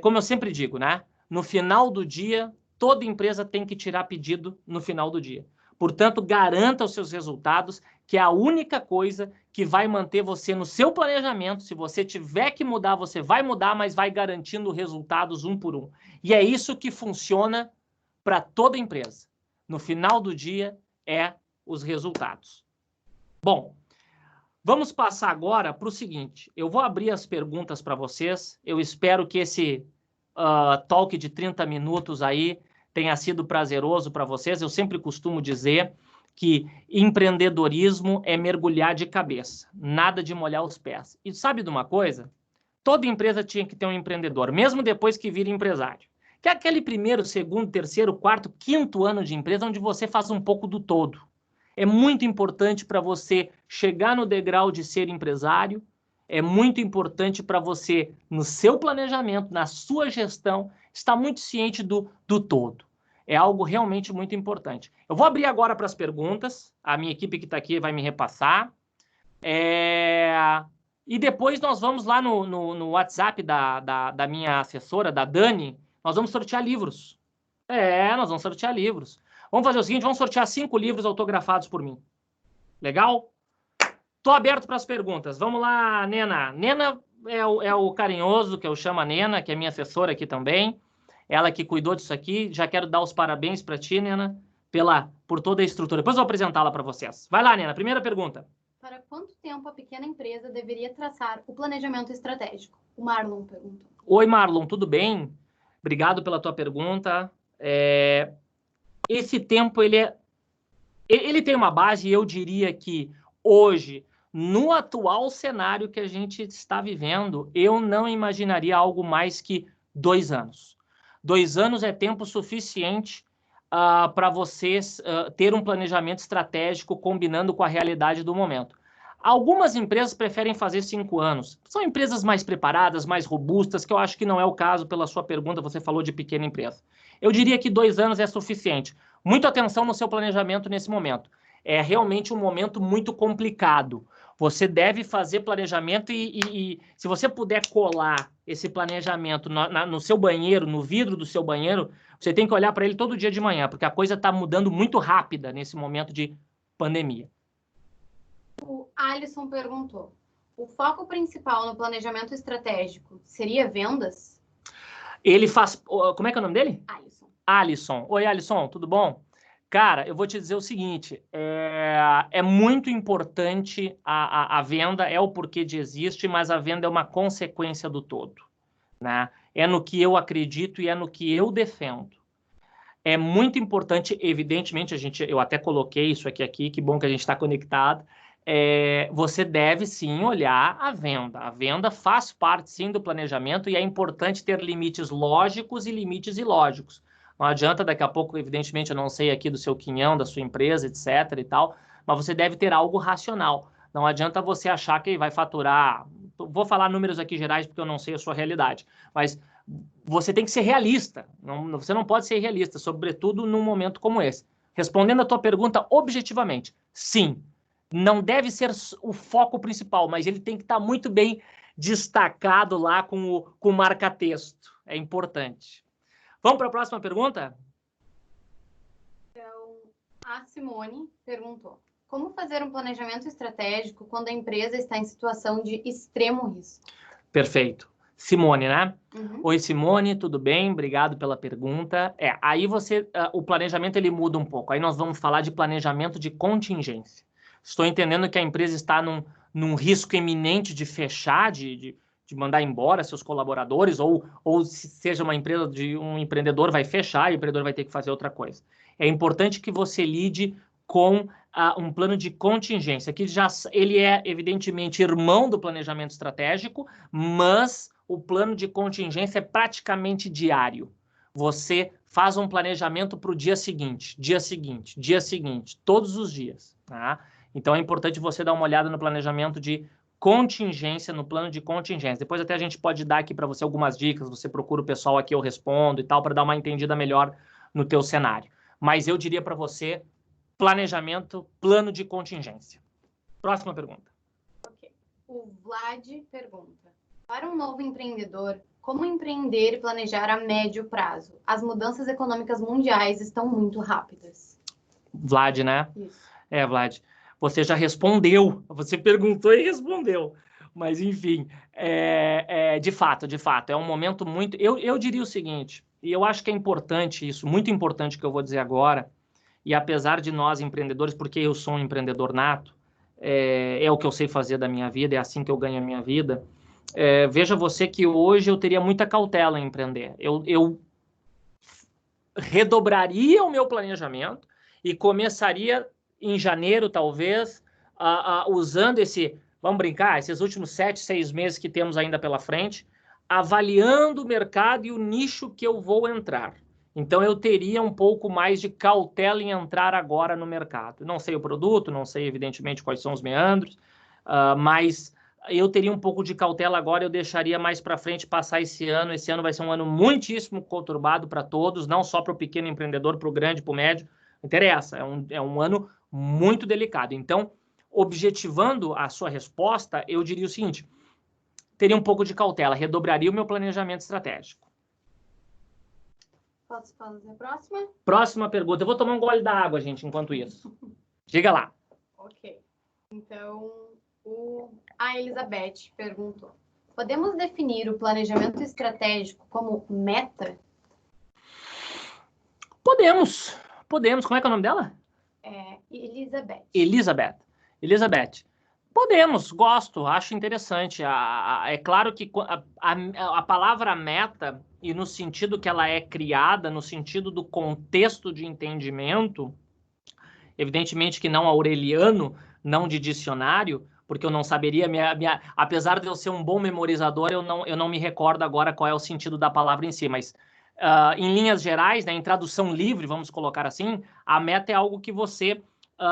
como eu sempre digo, né? No final do dia, toda empresa tem que tirar pedido no final do dia. Portanto, garanta os seus resultados, que é a única coisa que vai manter você no seu planejamento. Se você tiver que mudar, você vai mudar, mas vai garantindo resultados um por um. E é isso que funciona para toda empresa. No final do dia, é os resultados. Bom, vamos passar agora para o seguinte. Eu vou abrir as perguntas para vocês. Eu espero que esse talk de 30 minutos aí tenha sido prazeroso para vocês. Eu sempre costumo dizer que empreendedorismo é mergulhar de cabeça, nada de molhar os pés. E sabe de uma coisa? Toda empresa tinha que ter um empreendedor, mesmo depois que vira empresário. Que é aquele primeiro, segundo, terceiro, quarto, quinto ano de empresa onde você faz um pouco do todo. É muito importante para você chegar no degrau de ser empresário, é muito importante para você, no seu planejamento, na sua gestão, estar muito ciente do todo. É algo realmente muito importante. Eu vou abrir agora para as perguntas. A minha equipe que está aqui vai me repassar. E depois nós vamos lá no WhatsApp da minha assessora, da Dani, nós vamos sortear livros. Nós vamos sortear livros. Vamos fazer o seguinte, vamos sortear 5 livros autografados por mim. Legal? Estou aberto para as perguntas. Vamos lá, Nena. Nena é o carinhoso, que eu chamo a Nena, que é minha assessora aqui também. Ela que cuidou disso aqui. Já quero dar os parabéns para ti, Nena, por toda a estrutura. Depois eu vou apresentá-la para vocês. Vai lá, Nena. Primeira pergunta. Para quanto tempo a pequena empresa deveria traçar o planejamento estratégico? O Marlon perguntou. Oi, Marlon. Tudo bem? Obrigado pela tua pergunta. Esse tempo, ele tem uma base, e eu diria que hoje, no atual cenário que a gente está vivendo, eu não imaginaria algo mais que 2 anos. 2 anos é tempo suficiente para vocês ter um planejamento estratégico combinando com a realidade do momento. Algumas empresas preferem fazer 5 anos. São empresas mais preparadas, mais robustas, que eu acho que não é o caso pela sua pergunta, você falou de pequena empresa. Eu diria que 2 anos é suficiente. Muita atenção no seu planejamento nesse momento. É realmente um momento muito complicado. Você deve fazer planejamento e se você puder colar esse planejamento no seu banheiro, no vidro do seu banheiro, você tem que olhar para ele todo dia de manhã, porque a coisa está mudando muito rápida nesse momento de pandemia. O Alisson perguntou, o foco principal no planejamento estratégico seria vendas? Ele faz... Como é que é o nome dele? Alisson. Alisson. Oi, Alisson, tudo bom? Cara, eu vou te dizer o seguinte, é muito importante a venda, é o porquê de existe, mas a venda é uma consequência do todo, né? É no que eu acredito e é no que eu defendo. É muito importante, evidentemente, eu até coloquei isso aqui, que bom que a gente está conectado, você deve sim olhar a venda. A venda faz parte sim do planejamento e é importante ter limites lógicos e limites ilógicos. Não adianta daqui a pouco, evidentemente, eu não sei aqui do seu quinhão, da sua empresa, etc. e tal, mas você deve ter algo racional. Não adianta você achar que vai faturar... Vou falar números aqui gerais porque eu não sei a sua realidade, mas você tem que ser realista. Você não pode ser realista, sobretudo num momento como esse. Respondendo a tua pergunta objetivamente, sim, não deve ser o foco principal, mas ele tem que estar muito bem destacado lá com o marca-texto. É importante. Vamos para a próxima pergunta? Então, a Simone perguntou: como fazer um planejamento estratégico quando a empresa está em situação de extremo risco? Perfeito. Simone, né? Uhum. Oi, Simone, tudo bem? Obrigado pela pergunta. Aí o planejamento ele muda um pouco. Aí nós vamos falar de planejamento de contingência. Estou entendendo que a empresa está num risco iminente de fechar, de mandar embora seus colaboradores, ou se seja uma empresa de um empreendedor vai fechar e o empreendedor vai ter que fazer outra coisa. É importante que você lide com um plano de contingência, que ele é evidentemente irmão do planejamento estratégico, mas o plano de contingência é praticamente diário. Você faz um planejamento para o dia seguinte, todos os dias. Tá? Então é importante você dar uma olhada no planejamento de contingência, no plano de contingência. Depois até a gente pode dar aqui para você algumas dicas, você procura o pessoal aqui, eu respondo e tal, para dar uma entendida melhor no teu cenário. Mas eu diria para você, planejamento, plano de contingência. Próxima pergunta. Ok. O Vlad pergunta: para um novo empreendedor, como empreender e planejar a médio prazo? As mudanças econômicas mundiais estão muito rápidas. Vlad, né? Isso. Vlad, você já respondeu. Você perguntou e respondeu. Mas, enfim, de fato, é um momento muito... Eu diria o seguinte, e eu acho que é importante isso, muito importante que eu vou dizer agora, e apesar de nós empreendedores, porque eu sou um empreendedor nato, é o que eu sei fazer da minha vida, é assim que eu ganho a minha vida, veja você que hoje eu teria muita cautela em empreender. Eu redobraria o meu planejamento e começaria em janeiro, talvez, usando vamos brincar, esses últimos 7, 6 meses que temos ainda pela frente, avaliando o mercado e o nicho que eu vou entrar. Então, eu teria um pouco mais de cautela em entrar agora no mercado. Não sei o produto, não sei, evidentemente, quais são os meandros, mas eu teria um pouco de cautela agora, eu deixaria mais para frente passar esse ano. Esse ano vai ser um ano muitíssimo conturbado para todos, não só para o pequeno empreendedor, para o grande, para o médio. Não interessa, é um ano muito delicado. Então, objetivando a sua resposta, eu diria o seguinte: teria um pouco de cautela, redobraria o meu planejamento estratégico. Posso fazer a próxima? Próxima pergunta. Eu vou tomar um gole da água, gente, enquanto isso. Diga lá. Ok. Então, a Elizabeth perguntou: podemos definir o planejamento estratégico como meta? Podemos. Como é que é o nome dela? Elizabeth. Podemos, gosto, acho interessante. É claro que a palavra meta, e no sentido que ela é criada, no sentido do contexto de entendimento, evidentemente que não aureliano, não de dicionário, porque eu não saberia, apesar de eu ser um bom memorizador, eu não me recordo agora qual é o sentido da palavra em si, mas em linhas gerais, né, em tradução livre, vamos colocar assim, a meta é algo que você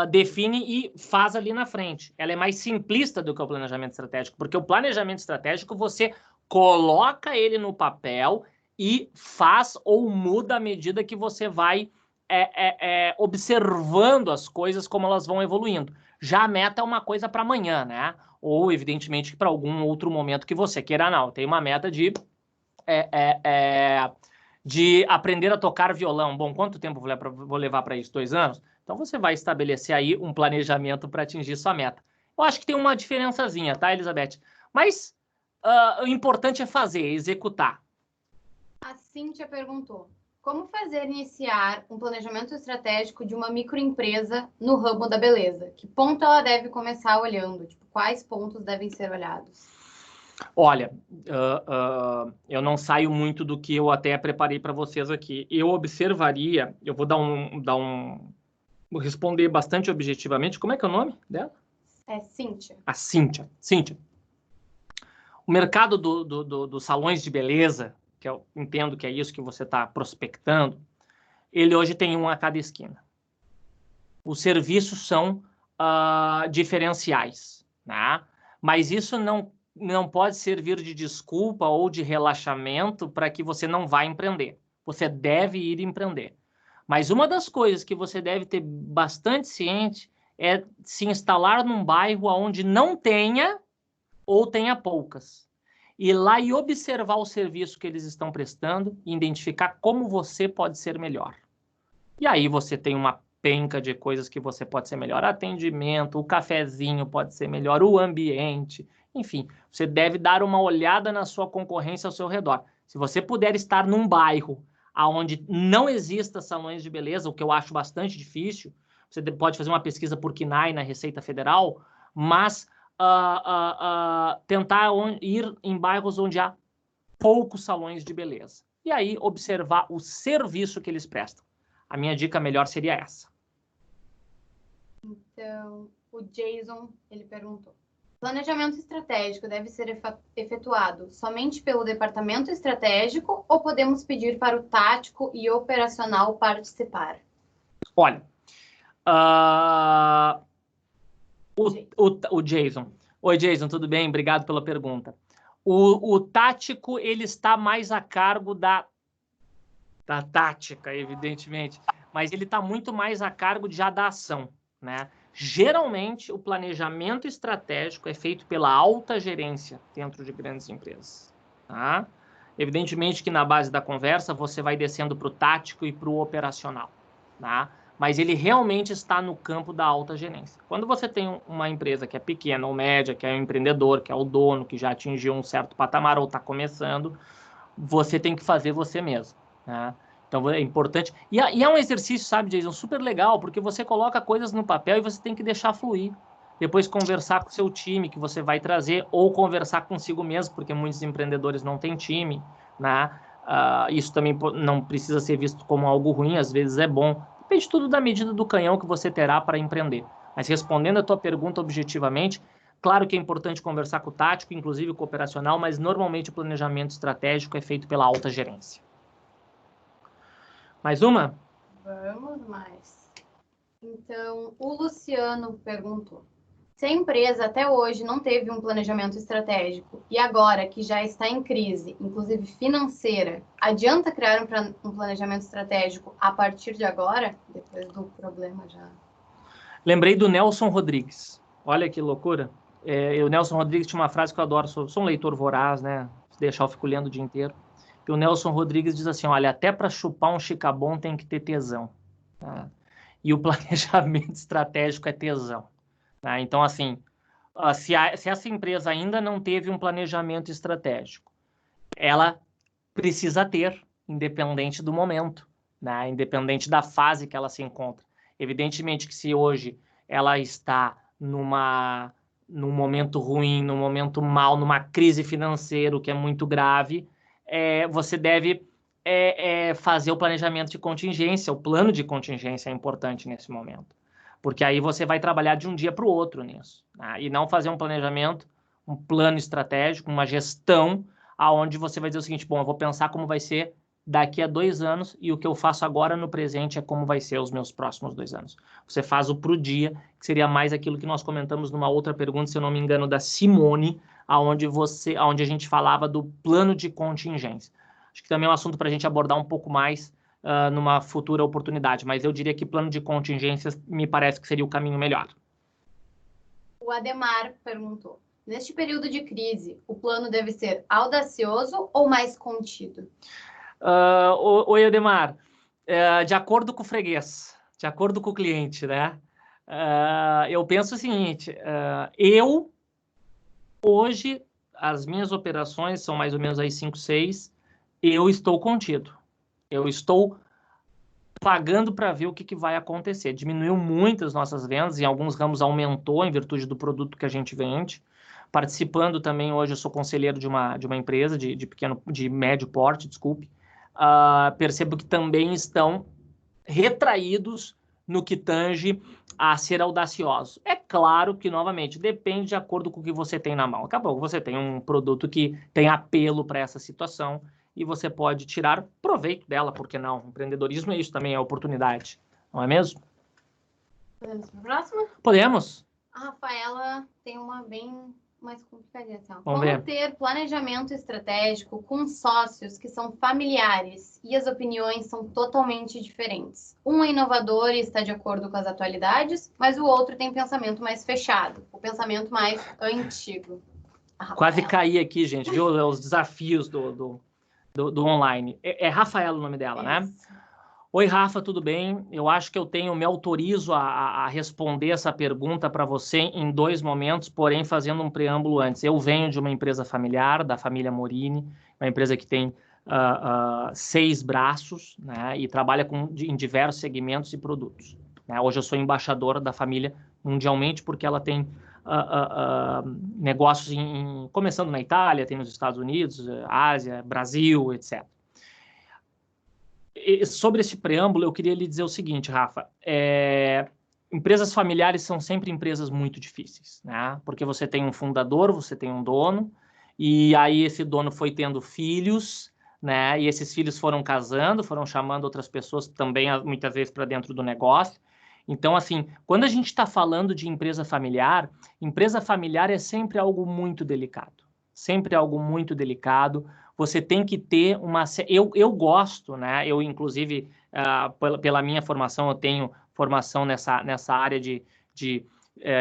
define e faz ali na frente. Ela é mais simplista do que o planejamento estratégico, porque o planejamento estratégico você coloca ele no papel e faz ou muda à medida que você vai observando as coisas como elas vão evoluindo. Já a meta é uma coisa para amanhã, né? Ou, evidentemente, para algum outro momento que você queira, não. Tem uma meta de aprender a tocar violão. Bom, quanto tempo vou levar para isso? 2 anos? Então, você vai estabelecer aí um planejamento para atingir sua meta. Eu acho que tem uma diferençazinha, tá, Elizabeth? Mas o importante é fazer, executar. A Cíntia perguntou: como fazer iniciar um planejamento estratégico de uma microempresa no ramo da beleza? Que ponto ela deve começar olhando? Tipo, quais pontos devem ser olhados? Olha, eu não saio muito do que eu até preparei para vocês aqui. Eu observaria, eu vou vou responder bastante objetivamente. Como é que é o nome dela? É Cíntia. A Cíntia. Cíntia. O mercado dos salões de beleza, que eu entendo que é isso que você está prospectando, ele hoje tem um a cada esquina. Os serviços são diferenciais, né? Mas isso não pode servir de desculpa ou de relaxamento para que você não vá empreender. Você deve ir empreender. Mas uma das coisas que você deve ter bastante ciente é se instalar num bairro onde não tenha ou tenha poucas. Ir lá e observar o serviço que eles estão prestando e identificar como você pode ser melhor. E aí você tem uma penca de coisas que você pode ser melhor. Atendimento, o cafezinho pode ser melhor, o ambiente. Enfim, você deve dar uma olhada na sua concorrência ao seu redor. Se você puder estar num bairro onde não exista salões de beleza, o que eu acho bastante difícil, você pode fazer uma pesquisa por KNAI na Receita Federal, mas tentar ir em bairros onde há poucos salões de beleza. E aí observar o serviço que eles prestam. A minha dica melhor seria essa. Então, o Jason, ele perguntou. Planejamento estratégico deve ser efetuado somente pelo departamento estratégico ou podemos pedir para o tático e operacional participar? Olha, o Jason. Oi, Jason, tudo bem? Obrigado pela pergunta. O tático, ele está mais a cargo da tática, evidentemente, mas ele está muito mais a cargo já da ação, né? Geralmente, o planejamento estratégico é feito pela alta gerência dentro de grandes empresas, tá? Evidentemente que na base da conversa você vai descendo para o tático e para o operacional, tá? Mas ele realmente está no campo da alta gerência. Quando você tem uma empresa que é pequena ou média, que é um empreendedor, que é o dono, que já atingiu um certo patamar ou está começando, você tem que fazer você mesmo, né? Então é importante. E é um exercício, sabe, Jason, super legal, porque você coloca coisas no papel e você tem que deixar fluir. Depois conversar com o seu time que você vai trazer, ou conversar consigo mesmo, porque muitos empreendedores não têm time, né? Isso também não precisa ser visto como algo ruim, às vezes é bom. Depende tudo da medida do canhão que você terá para empreender. Mas respondendo a tua pergunta objetivamente, claro que é importante conversar com o tático, inclusive com o operacional, mas normalmente o planejamento estratégico é feito pela alta gerência. Mais uma? Vamos mais. Então, o Luciano perguntou. Se a empresa até hoje não teve um planejamento estratégico e agora que já está em crise, inclusive financeira, adianta criar um planejamento estratégico a partir de agora, depois do problema já? Lembrei do Nelson Rodrigues. Olha que loucura. O Nelson Rodrigues tinha uma frase que eu adoro. Sou um leitor voraz, né? Se deixar eu fico lendo o dia inteiro. E o Nelson Rodrigues diz assim, olha, até para chupar um chicabom tem que ter tesão. Tá? E o planejamento estratégico é tesão. Tá? Então, assim, se essa empresa ainda não teve um planejamento estratégico, ela precisa ter, independente do momento, né? Independente da fase que ela se encontra. Evidentemente que se hoje ela está num momento ruim, num momento mal, numa crise financeira, o que é muito grave, você deve fazer o planejamento de contingência. O plano de contingência é importante nesse momento, porque aí você vai trabalhar de um dia para o outro nisso, né? E não fazer um planejamento, um plano estratégico, uma gestão, aonde você vai dizer o seguinte, bom, eu vou pensar como vai ser daqui a 2 anos e o que eu faço agora no presente é como vai ser os meus próximos 2 anos. Você faz o pro dia, que seria mais aquilo que nós comentamos numa outra pergunta, se eu não me engano, da Simone, aonde a gente falava do plano de contingência. Acho que também é um assunto para a gente abordar um pouco mais numa futura oportunidade, mas eu diria que plano de contingências me parece que seria o caminho melhor. O Ademar perguntou, neste período de crise, o plano deve ser audacioso ou mais contido? Oi, Ademar. De acordo com o freguês, de acordo com o cliente, né? Eu penso o seguinte, hoje, as minhas operações são mais ou menos aí 5, 6, eu estou contido. Eu estou pagando para ver o que vai acontecer. Diminuiu muito as nossas vendas, em alguns ramos aumentou em virtude do produto que a gente vende. Participando também, hoje eu sou conselheiro de uma empresa de médio porte, desculpe. Percebo que também estão retraídos no que tange a ser audacioso. É claro que, novamente, depende de acordo com o que você tem na mão. Acabou, você tem um produto que tem apelo para essa situação e você pode tirar proveito dela, por que não? Empreendedorismo é isso também, é oportunidade, não é mesmo? Podemos para a próxima? Podemos. A Rafaela tem uma bem mais complicadinha. Assim, Vamos como ver. ter planejamento estratégico com sócios que são familiares e as opiniões são totalmente diferentes. Um é inovador e está de acordo com as atualidades, mas o outro tem pensamento mais fechado, o pensamento mais antigo. Quase caí aqui, gente, viu? Os desafios do online. É Rafaela o nome dela, né? Oi, Rafa, tudo bem? Eu acho que me autorizo a responder essa pergunta para você em 2 momentos, porém fazendo um preâmbulo antes. Eu venho de uma empresa familiar, da família Morini, uma empresa que tem 6 braços, né, e trabalha em diversos segmentos e produtos. Né? Hoje eu sou embaixador da família mundialmente porque ela tem negócios começando na Itália, tem nos Estados Unidos, Ásia, Brasil, etc. Sobre esse preâmbulo, eu queria lhe dizer o seguinte, Rafa. Empresas familiares são sempre empresas muito difíceis, né? Porque você tem um fundador, você tem um dono, e aí esse dono foi tendo filhos, né? E esses filhos foram casando, foram chamando outras pessoas também, muitas vezes, para dentro do negócio. Então, assim, quando a gente está falando de empresa familiar é sempre algo muito delicado. Sempre algo muito delicado. Você tem que ter uma... Eu gosto, né? Eu, inclusive, pela minha formação, eu tenho formação nessa área de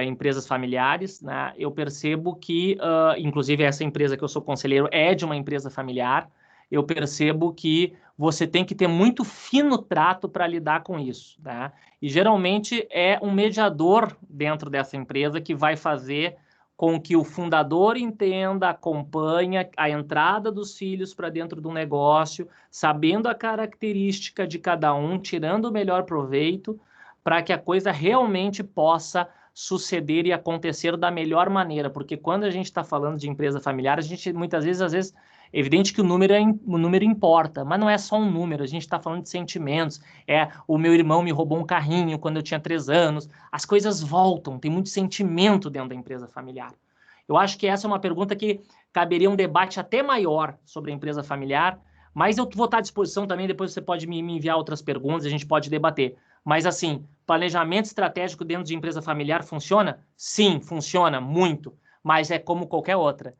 empresas familiares, né? Eu percebo que, inclusive, essa empresa que eu sou conselheiro é de uma empresa familiar. Eu percebo que você tem que ter muito fino trato para lidar com isso, né? E, geralmente, é um mediador dentro dessa empresa que vai fazer com que o fundador entenda, acompanhe a entrada dos filhos para dentro do negócio, sabendo a característica de cada um, tirando o melhor proveito, para que a coisa realmente possa suceder e acontecer da melhor maneira. Porque quando a gente está falando de empresa familiar, a gente muitas vezes, é evidente que o número importa, mas não é só um número, a gente está falando de sentimentos. O meu irmão me roubou um carrinho quando eu tinha 3 anos. As coisas voltam, tem muito sentimento dentro da empresa familiar. Eu acho que essa é uma pergunta que caberia um debate até maior sobre a empresa familiar, mas eu vou estar à disposição também, depois você pode me enviar outras perguntas, a gente pode debater. Mas, assim, planejamento estratégico dentro de empresa familiar funciona? Sim, funciona muito, mas é como qualquer outra.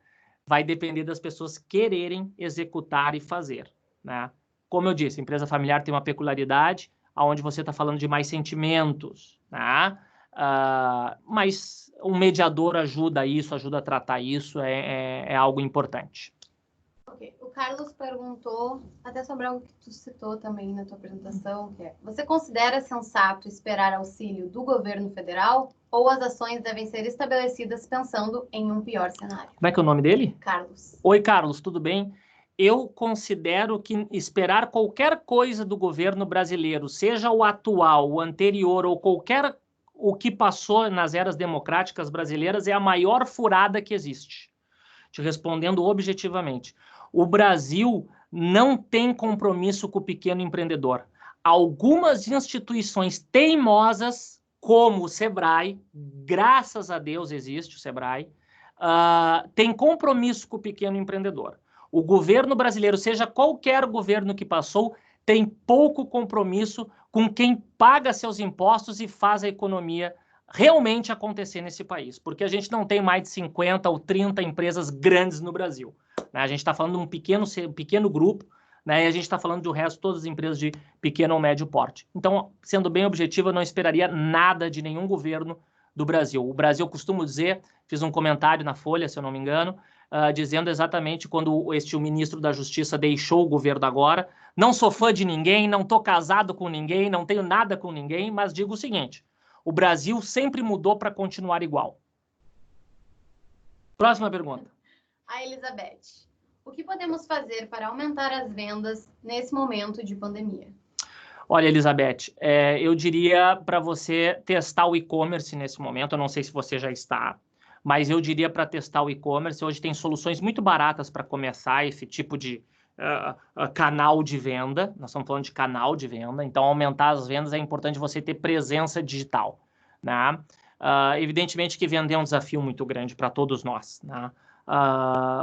Vai depender das pessoas quererem executar e fazer, né? Como eu disse, empresa familiar tem uma peculiaridade, onde você está falando de mais sentimentos, né? Mas um mediador ajuda isso, ajuda a tratar isso, é algo importante. Okay. O Carlos perguntou, até sobre algo que tu citou também na tua apresentação, que é: você considera sensato esperar auxílio do governo federal ou as ações devem ser estabelecidas pensando em um pior cenário? Como é que é o nome dele? Carlos. Oi, Carlos, tudo bem? Eu considero que esperar qualquer coisa do governo brasileiro, seja o atual, o anterior ou o que passou nas eras democráticas brasileiras, é a maior furada que existe. Te respondendo objetivamente. O Brasil não tem compromisso com o pequeno empreendedor. Algumas instituições teimosas, como o Sebrae, graças a Deus existe o Sebrae, tem compromisso com o pequeno empreendedor. O governo brasileiro, seja qualquer governo que passou, tem pouco compromisso com quem paga seus impostos e faz a economia realmente acontecer nesse país, porque a gente não tem mais de 50 ou 30 empresas grandes no Brasil, né? A gente está falando de um pequeno grupo, né? E a gente está falando do resto, todas as empresas de pequeno ou médio porte. Então, sendo bem objetivo, eu não esperaria nada de nenhum governo do Brasil. O Brasil, costumo dizer, fiz um comentário na Folha, se eu não me engano, dizendo exatamente quando o ministro da Justiça deixou o governo agora: não sou fã de ninguém, não estou casado com ninguém, não tenho nada com ninguém, mas digo o seguinte: o Brasil sempre mudou para continuar igual. Próxima pergunta. A Elizabeth: o que podemos fazer para aumentar as vendas nesse momento de pandemia? Olha, Elizabeth, eu diria para você testar o e-commerce nesse momento. Eu não sei se você já está, mas eu diria para testar o e-commerce. Hoje tem soluções muito baratas para começar esse tipo de canal de venda. Nós estamos falando de canal de venda, então aumentar as vendas é importante você ter presença digital, né? Evidentemente que vender é um desafio muito grande para todos nós, né?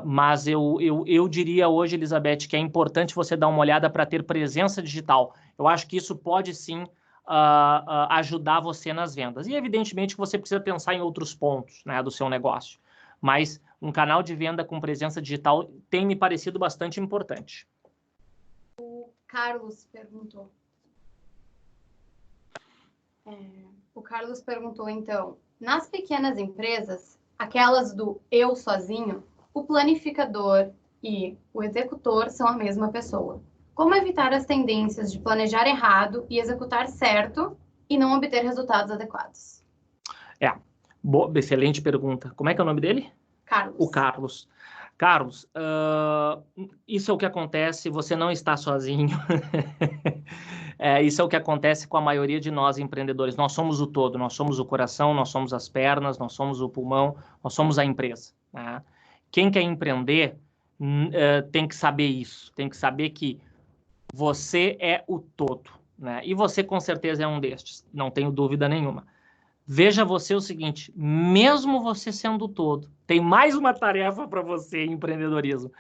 Mas eu diria hoje, Elizabeth, que é importante você dar uma olhada para ter presença digital. Eu acho que isso pode sim ajudar você nas vendas. E evidentemente que você precisa pensar em outros pontos, né, do seu negócio. Mas um canal de venda com presença digital tem me parecido bastante importante. O Carlos perguntou. O Carlos perguntou, então, nas pequenas empresas, aquelas do eu sozinho, o planificador e o executor são a mesma pessoa. Como evitar as tendências de planejar errado e executar certo e não obter resultados adequados? Excelente pergunta. Como é que é o nome dele? Carlos. O Carlos. Carlos, isso é o que acontece, você não está sozinho. Isso é o que acontece com a maioria de nós empreendedores. Nós somos o todo, nós somos o coração, nós somos as pernas, nós somos o pulmão, nós somos a empresa. Né? Quem quer empreender tem que saber isso, tem que saber que você é o todo. Né? E você com certeza é um destes, não tenho dúvida nenhuma. Veja você o seguinte, mesmo você sendo o todo, tem mais uma tarefa para você em empreendedorismo.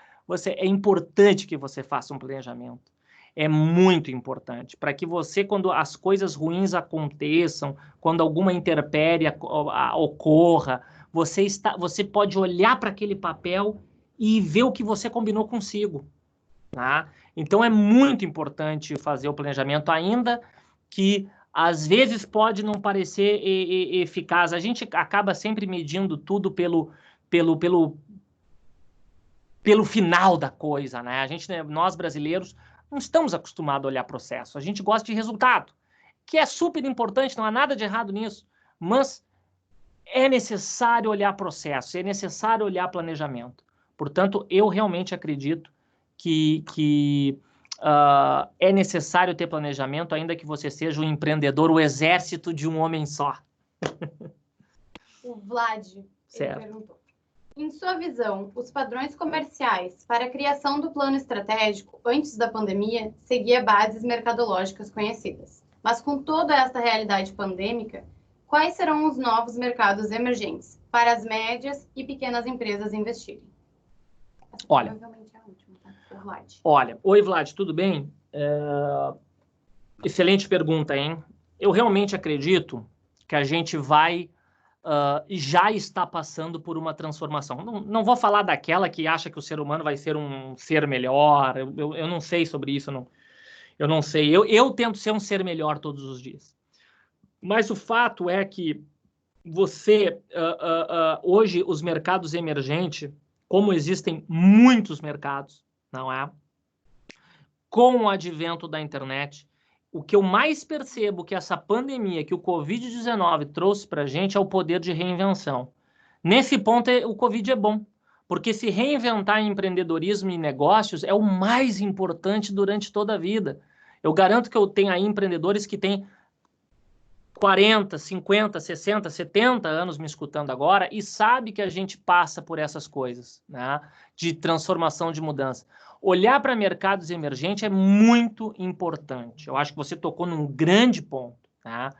É importante que você faça um planejamento. É muito importante para que você, quando as coisas ruins aconteçam, quando alguma intempérie ocorra, você pode olhar para aquele papel e ver o que você combinou consigo. Tá? Então é muito importante fazer o planejamento, ainda que às vezes pode não parecer eficaz. A gente acaba sempre medindo tudo pelo final da coisa, né? Nós brasileiros não estamos acostumados a olhar processo. A gente gosta de resultado, que é super importante, não há nada de errado nisso, mas é necessário olhar processo, é necessário olhar planejamento. Portanto, eu realmente acredito que é necessário ter planejamento, ainda que você seja um empreendedor, o exército de um homem só. O Vlad, ele perguntou. Em sua visão, os padrões comerciais para a criação do plano estratégico antes da pandemia seguia bases mercadológicas conhecidas. Mas com toda esta realidade pandêmica, quais serão os novos mercados emergentes para as médias e pequenas empresas investirem? Olha, oi Vlad, tudo bem? Excelente pergunta, hein? Eu realmente acredito que a gente vai já está passando por uma transformação. Não vou falar daquela que acha que o ser humano vai ser um ser melhor, eu não sei sobre isso, eu não sei. Eu tento ser um ser melhor todos os dias. Mas o fato é que hoje, os mercados emergentes, como existem muitos mercados, não é? Com o advento da internet, o que eu mais percebo que essa pandemia, que o Covid-19 trouxe para a gente é o poder de reinvenção. Nesse ponto, o Covid é bom, porque se reinventar em empreendedorismo e negócios é o mais importante durante toda a vida. Eu garanto que eu tenho aí empreendedores que têm 40, 50, 60, 70 anos me escutando agora e sabe que a gente passa por essas coisas, né? De transformação, de mudança. Olhar para mercados emergentes é muito importante. Eu acho que você tocou num grande ponto, tá?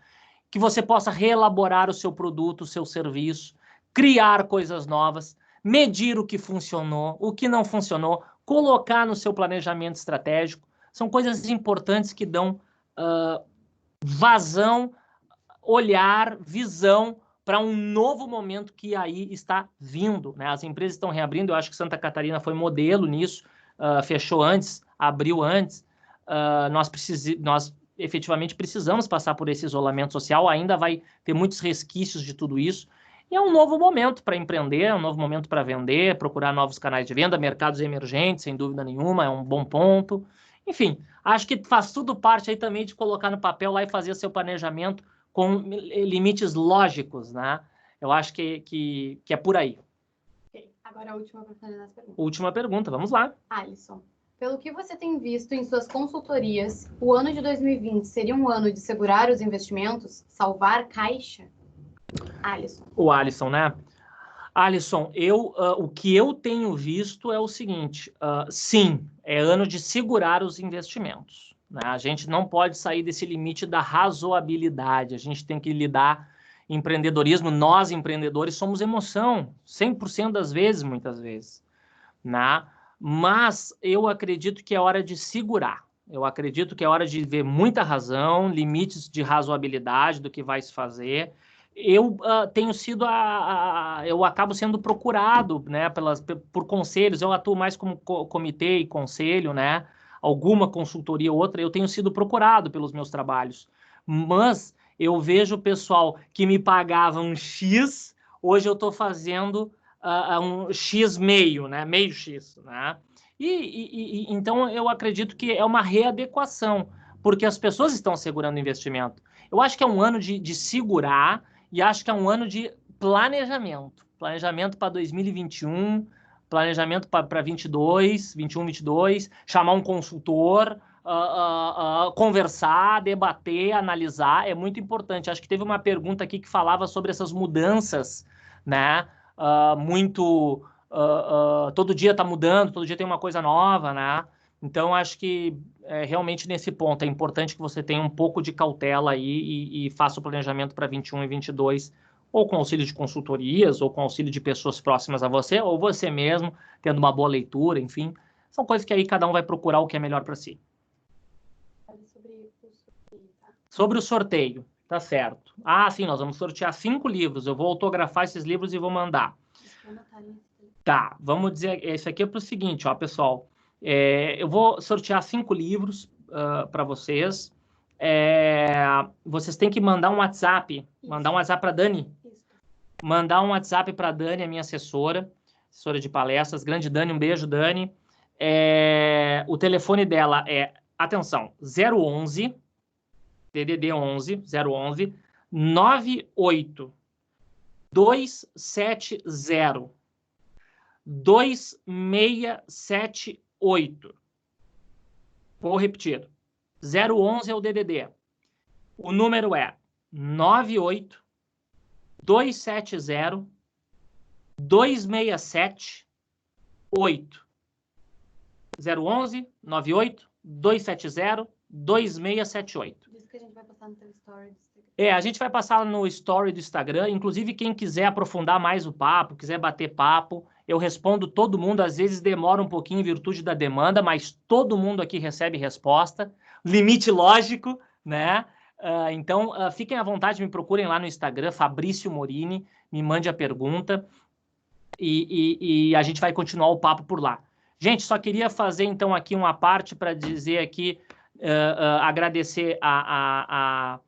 Que você possa reelaborar o seu produto, o seu serviço, criar coisas novas, medir o que funcionou, o que não funcionou, colocar no seu planejamento estratégico. São coisas importantes que dão vazão, olhar, visão para um novo momento que aí está vindo, né? As empresas estão reabrindo, eu acho que Santa Catarina foi modelo nisso, fechou antes, abriu antes, nós efetivamente precisamos passar por esse isolamento social, ainda vai ter muitos resquícios de tudo isso, e é um novo momento para empreender, é um novo momento para vender, procurar novos canais de venda, mercados emergentes, sem dúvida nenhuma, é um bom ponto. Enfim, acho que faz tudo parte aí também de colocar no papel lá e fazer seu planejamento com limites lógicos, né? Eu acho que é por aí. Okay. Agora a última para fazer as perguntas. Última pergunta, vamos lá. Alisson, pelo que você tem visto em suas consultorias, o ano de 2020 seria um ano de segurar os investimentos, salvar caixa? Alisson. O Alisson, né? Alisson, o que eu tenho visto é o seguinte, sim, é ano de segurar os investimentos. Né? A gente não pode sair desse limite da razoabilidade, a gente tem que lidar empreendedorismo, nós empreendedores somos emoção, 100% das vezes, muitas vezes, né? Mas eu acredito que é hora de segurar. Eu acredito que é hora de ver muita razão, limites de razoabilidade do que vai se fazer. Eu tenho sido eu acabo sendo procurado, né, por conselhos. Eu atuo mais como comitê e conselho, né? Alguma consultoria ou outra, eu tenho sido procurado pelos meus trabalhos. Mas eu vejo o pessoal que me pagava um X, hoje eu estou fazendo um X meio, né? Meio X, né? Então, eu acredito que é uma readequação, porque as pessoas estão segurando o investimento. Eu acho que é um ano de segurar e acho que é um ano de planejamento. Planejamento para 2021, planejamento para 22, 21, 22, chamar um consultor, conversar, debater, analisar, é muito importante. Acho que teve uma pergunta aqui que falava sobre essas mudanças, né? Todo dia está mudando, todo dia tem uma coisa nova, né? Então, acho que realmente nesse ponto é importante que você tenha um pouco de cautela aí e faça o planejamento para 21 e 22, ou com auxílio de consultorias, ou com auxílio de pessoas próximas a você, ou você mesmo, tendo uma boa leitura, enfim. São coisas que aí cada um vai procurar o que é melhor para si. Sobre o sorteio, tá certo. Sim, nós vamos sortear 5 livros. Eu vou autografar esses livros e vou mandar. Tá, vamos dizer, isso aqui é para o seguinte, ó, pessoal. Eu vou sortear 5 livros para vocês. Vocês têm que mandar um WhatsApp, mandar um WhatsApp para a Dani. Mandar um WhatsApp para a Dani, a minha assessora de palestras. Grande Dani, um beijo, Dani. O telefone dela é, atenção, 011, DDD 11, 011, 98 270 2678. Vou repetir. 011 é o DDD. O número é 98 270 2678. 011 98 270 2678. Diz que a gente vai passar no teu story. A gente vai passar no story do Instagram. Inclusive, quem quiser aprofundar mais o papo, quiser bater papo, eu respondo todo mundo. Às vezes demora um pouquinho em virtude da demanda, mas todo mundo aqui recebe resposta. Limite lógico, né? Então, fiquem à vontade, me procurem lá no Instagram, Fabrício Morini, me mande a pergunta e a gente vai continuar o papo por lá. Gente, só queria fazer, então, aqui uma parte para dizer aqui, agradecer a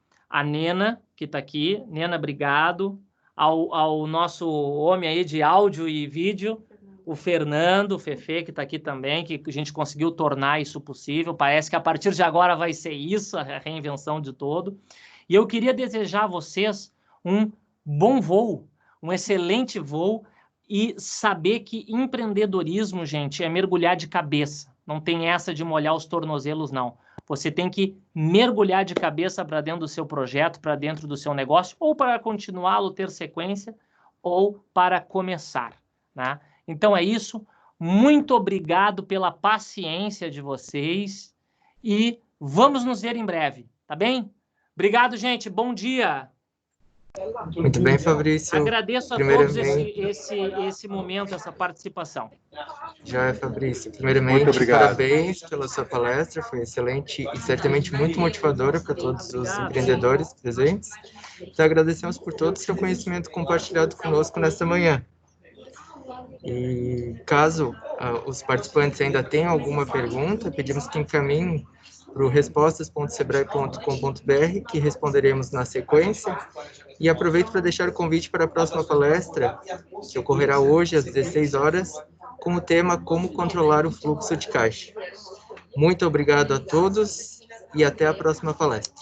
Nena, que está aqui. Nena, obrigado. Ao nosso homem aí de áudio e vídeo, o Fernando, o Fefe, que está aqui também, que a gente conseguiu tornar isso possível. Parece que a partir de agora vai ser isso, a reinvenção de todo. E eu queria desejar a vocês um bom voo, um excelente voo, e saber que empreendedorismo, gente, é mergulhar de cabeça. Não tem essa de molhar os tornozelos, não. Você tem que mergulhar de cabeça para dentro do seu projeto, para dentro do seu negócio, ou para continuá-lo, ter sequência, ou para começar, né? Então é isso. Muito obrigado pela paciência de vocês e vamos nos ver em breve, tá bem? Obrigado, gente. Bom dia. Muito bem, Fabrício. Agradeço a todos esse momento, essa participação. Já é, Fabrício. Primeiramente, muito obrigado. Parabéns pela sua palestra, foi excelente e certamente muito motivadora para todos os empreendedores presentes. Então, agradecemos por todo o seu conhecimento compartilhado conosco nesta manhã. E caso os participantes ainda tenham alguma pergunta, pedimos que encaminhem para o respostas.sebrae.com.br, que responderemos na sequência. E aproveito para deixar o convite para a próxima palestra, que ocorrerá hoje às 16 horas, com o tema Como Controlar o Fluxo de Caixa. Muito obrigado a todos e até a próxima palestra.